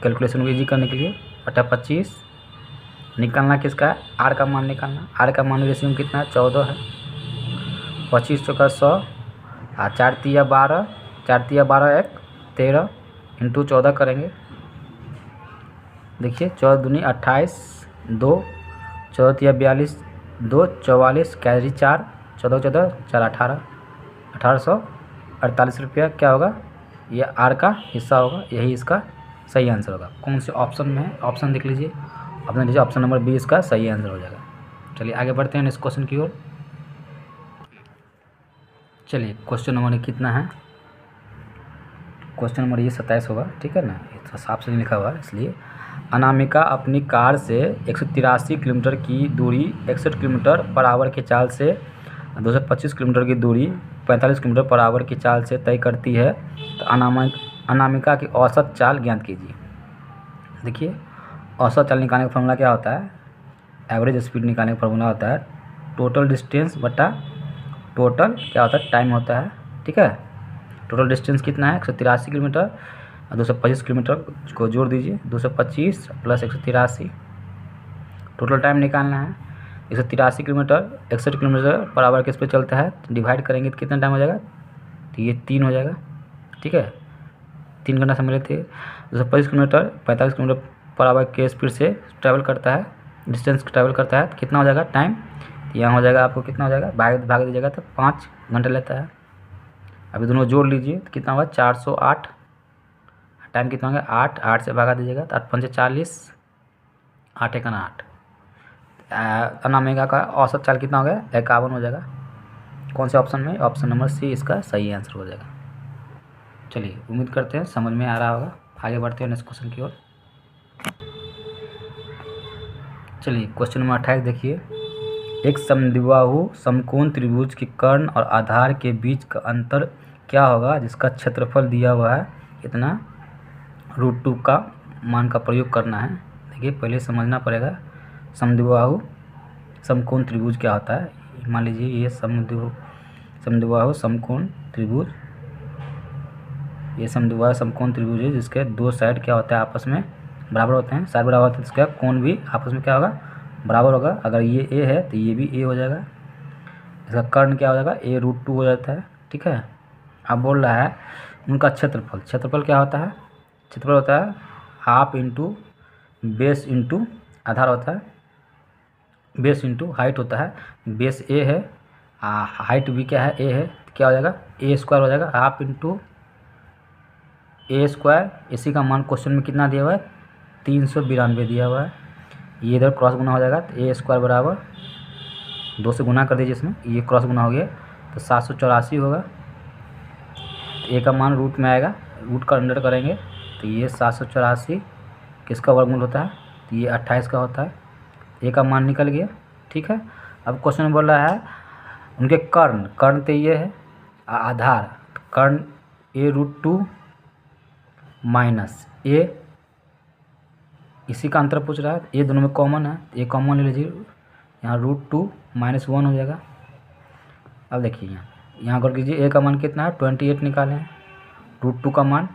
कैलकुलेशन को ईजी करने के लिए बटा 25। निकालना किसका है R का मान निकालना, R का मान रेशियो में कितना है 14 है। 25 चौका 100, 4 तिया 12, 4 तिया 12 1 13 इंटू 14 करेंगे। देखिए 14 दूनी 28, 2 14 तिया 42, 2 44 कैरी 4, 14 14 4 18, 1848 रुपया क्या होगा, ये R का हिस्सा होगा, यही इसका सही आंसर होगा। कौन से ऑप्शन में है, ऑप्शन देख लीजिए, अपने लीजिए ऑप्शन नंबर B इसका सही आंसर हो जाएगा। चलिए आगे बढ़ते हैं इस क्वेश्चन की ओर। चलिए क्वेश्चन नंबर कितना है, क्वेश्चन नंबर ये 27 होगा, ठीक है ना, ये साफ से नहीं लिखा हुआ है इसलिए। अनामिका अपनी कार से 183 किलोमीटर की दूरी 61 किलोमीटर पर आवर की चाल से 225 किलोमीटर की दूरी 45 किलोमीटर पर आवर की चाल से तय करती है, तो अनामिका की औसत चाल ज्ञात कीजिए। देखिए औसत चाल निकालने का फॉर्मूला क्या होता है, एवरेज स्पीड निकालने का फॉर्मूला होता है टोटल डिस्टेंस बटा टोटल क्या होता है टाइम होता है, ठीक है। टोटल डिस्टेंस कितना है 183 किलोमीटर, 225 किलोमीटर को जोड़ दीजिए, 225 प्लस 183, टोटल टाइम निकालना है। 183 किलोमीटर 61 किलोमीटर पर आवर किस पे चलता है, डिवाइड करेंगे तो कितना टाइम हो जाएगा, तो ये 3 हो जाएगा, ठीक है। 3 घंटा समय लेते हैं। 225 किलोमीटर 45 किलोमीटर पर आवर के स्पीड से ट्रैवल करता है, डिस्टेंस ट्रैवल करता है, तो कितना हो जाएगा टाइम, यहाँ हो जाएगा आपको कितना हो जाएगा भाग दीजिएगा तो 5 घंटे लेता है। अभी दोनों जोड़ लीजिए तो कितना होगा 408, टाइम कितना होगा 8 से भागा दीजिएगा तो 8 5 40, 8 एकन 8। अनामिका का औसत चाल कितना हो गया? 51 हो जाएगा। कौन से ऑप्शन में? ऑप्शन नंबर सी इसका सही आंसर हो जाएगा। चलिए, उम्मीद करते हैं समझ में आ रहा होगा। आगे बढ़ते हैं नेक्स्ट क्वेश्चन की ओर। चलिए, क्वेश्चन नंबर 28 देखिए। एक समद्विबाहु समकोण त्रिभुज के कर्ण और आधार के बीच का अंतर क्या होगा जिसका क्षेत्रफल दिया हुआ है इतना, √2 का मान का प्रयोग करना है। देखिए, पहले समझना पड़ेगा समद्विबाहु समकोण त्रिभुज क्या होता है। मान लीजिए ये समद्विबाहु समकोण त्रिभुज, ये समद्विबाहु समकोण त्रिभुज है जिसके दो साइड क्या होता है आपस में बराबर होते हैं। साइड बराबर होते हैं, इसका कोण भी आपस में क्या होगा? बराबर होगा। अगर ये ए है तो ये भी ए हो जाएगा। इसका कर्ण क्या हो जाएगा? a √2 हो जाता है। ठीक है। अब बोल रहा है उनका क्षेत्रफल। क्षेत्रफल क्या होता है? क्षेत्रफल होता है हाफ इंटू बेस इंटू आधार होता है, बेस इंटू हाइट होता है। बेस ए है, हाइट भी क्या है? ए है, तो क्या हो जाएगा? a² हो जाएगा। Half into a²। इसी का मान क्वेश्चन में कितना दिया हुआ है? 392 दिया हुआ है। ये इधर क्रॉस गुना हो जाएगा तो a² बराबर 2 से गुना कर दीजिए इसमें, ये क्रॉस गुना हो गया तो 784 होगा। ए का मान रूट में आएगा, रूट का अंडर करेंगे तो ये 784 किसका वर्गमूल होता है? तो ये 28 का होता है। ए का मान निकल गया। ठीक है। अब क्वेश्चन में बोल रहा है उनके कर्ण, कर्ण तो ये है, आधार कर्ण a√2 माइनस ए, इसी का अंतर पूछ रहा है। ये दोनों में कॉमन है, ये कॉमन ले लीजिए, यहाँ √2 - 1 हो जाएगा। अब देखिए यहाँ कर कीजिए, ए का मान कितना है? 28 निकालें। √2 का मान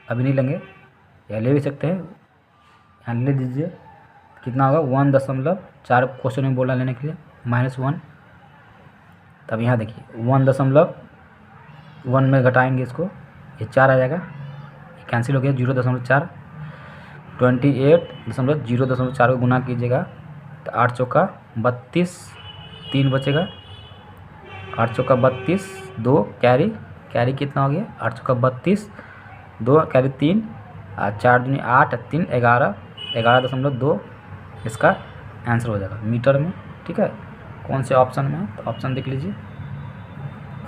अभी नहीं लेंगे, या ले भी सकते हैं, यहाँ ले दीजिए। कितना होगा? 1.4 क्वेश्चन में बोला लेने के लिए -1। तब यहाँ देखिए 1.1 में घटाएंगे इसको, ये 4 आ जाएगा, ये कैंसिल हो गया। 0.4 28.0.4 को गुना कीजिएगा तो 8 चौका 32, 3 बचेगा। 8 चौका 32, 2 कैरी कितना हो गया? 8 चौका 32, 2 कैरी 3, 4 दूनी 8, 3 11, 11.2 इसका आंसर हो जाएगा मीटर में। ठीक है। कौन से ऑप्शन में? तो ऑप्शन देख लीजिए,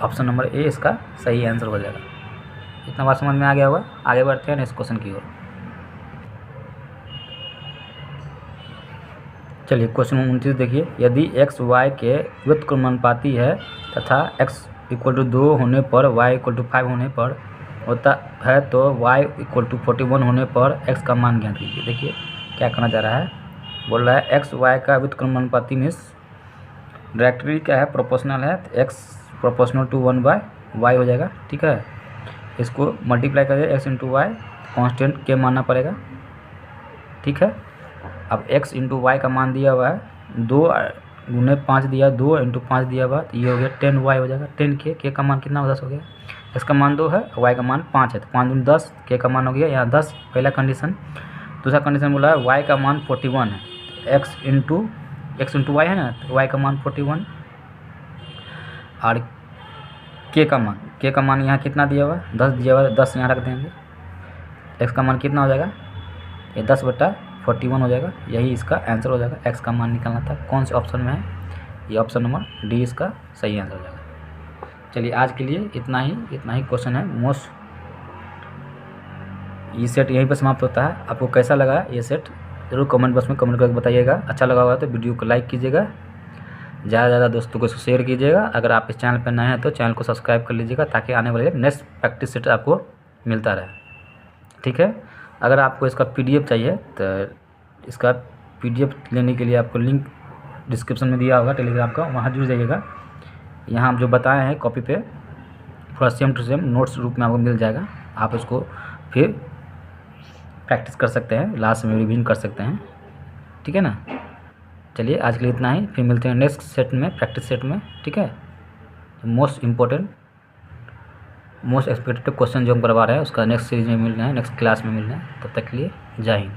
ऑप्शन नंबर ए इसका सही आंसर हो जाएगा। इतना बात समझ में आ गया होगा। आगे बढ़ते हैं नेक्स्ट क्वेश्चन की ओर। चलिए, क्वेश्चन 29 देखिए। यदि x y के व्युत्क्रमानुपाती है तथा x = 2 होने पर y = 5 होने पर होता है तो y = 41 होने पर x का मान ज्ञात कीजिए। देखिए क्या करना चाह रहा है, बोल रहा है x y का व्युत्क्रमानुपाती मीन्स डायरेक्टली क्या है? प्रोपोर्शनल है, तो x प्रोपोर्शनल टू 1/y हो जाएगा। ठीक है। इसको मल्टीप्लाई करिए x × y, कांस्टेंट के मानना पड़ेगा। ठीक है। अब x × y का मान दिया हुआ है 2 × 5 दिया, 2 × 5 दिया हुआ, तो ये हो गया 10y हो जाएगा। 10 के का मान कितना? 10 हो गया। x का मान 2 है, y का मान 5 है, तो 5 × 10 के का मान हो गया यहाँ 10, पहला कंडीशन। दूसरा कंडीशन बोला है y का मान 41 है, x × y है ना, तो y का मान 41 और k का मान यहाँ कितना दिया हुआ है? 10 दिया हुआ है, 10 यहाँ रख देंगे। x का मान कितना हो जाएगा? ये 10/41 हो जाएगा। यही इसका आंसर हो जाएगा। x का मान निकालना था। कौन से ऑप्शन में है? ये ऑप्शन नंबर डी इसका सही आंसर हो जाएगा। चलिए, आज के लिए इतना ही क्वेश्चन है। मोस्ट ये सेट यहीं पर समाप्त होता है। आपको कैसा लगा ये सेट ज़रूर कमेंट बॉक्स में कमेंट करके बताइएगा। अच्छा लगा होगा तो वीडियो को लाइक कीजिएगा, ज़्यादा से ज़्यादा दोस्तों को शेयर कीजिएगा। अगर आप इस चैनल पर नए हैं तो चैनल को सब्सक्राइब कर लीजिएगा ताकि आने वाले नेक्स्ट प्रैक्टिस सेट आपको मिलता रहे। ठीक है। अगर आपको इसका PDF चाहिए तो इसका PDF लेने के लिए आपको लिंक डिस्क्रिप्शन में दिया होगा टेलीग्राम का, वहाँ जुड़ जाइएगा। यहाँ हम जो बताए हैं कॉपी पे पूरा सेम टू सेम नोट्स रूप में आपको मिल जाएगा। आप इसको फिर प्रैक्टिस कर सकते हैं, लास्ट में रिवीजन कर सकते हैं। ठीक है ना। चलिए, आज के लिए इतना ही, फिर मिलते हैं नेक्स्ट सेट में, प्रैक्टिस सेट में। ठीक है। Most important most expected question जो हम करवा रहे हैं उसका नेक्स्ट सीरीज में मिल रहे हैं, नेक्स्ट क्लास में मिल रहे हैं। तब तक के लिए जय हिंद।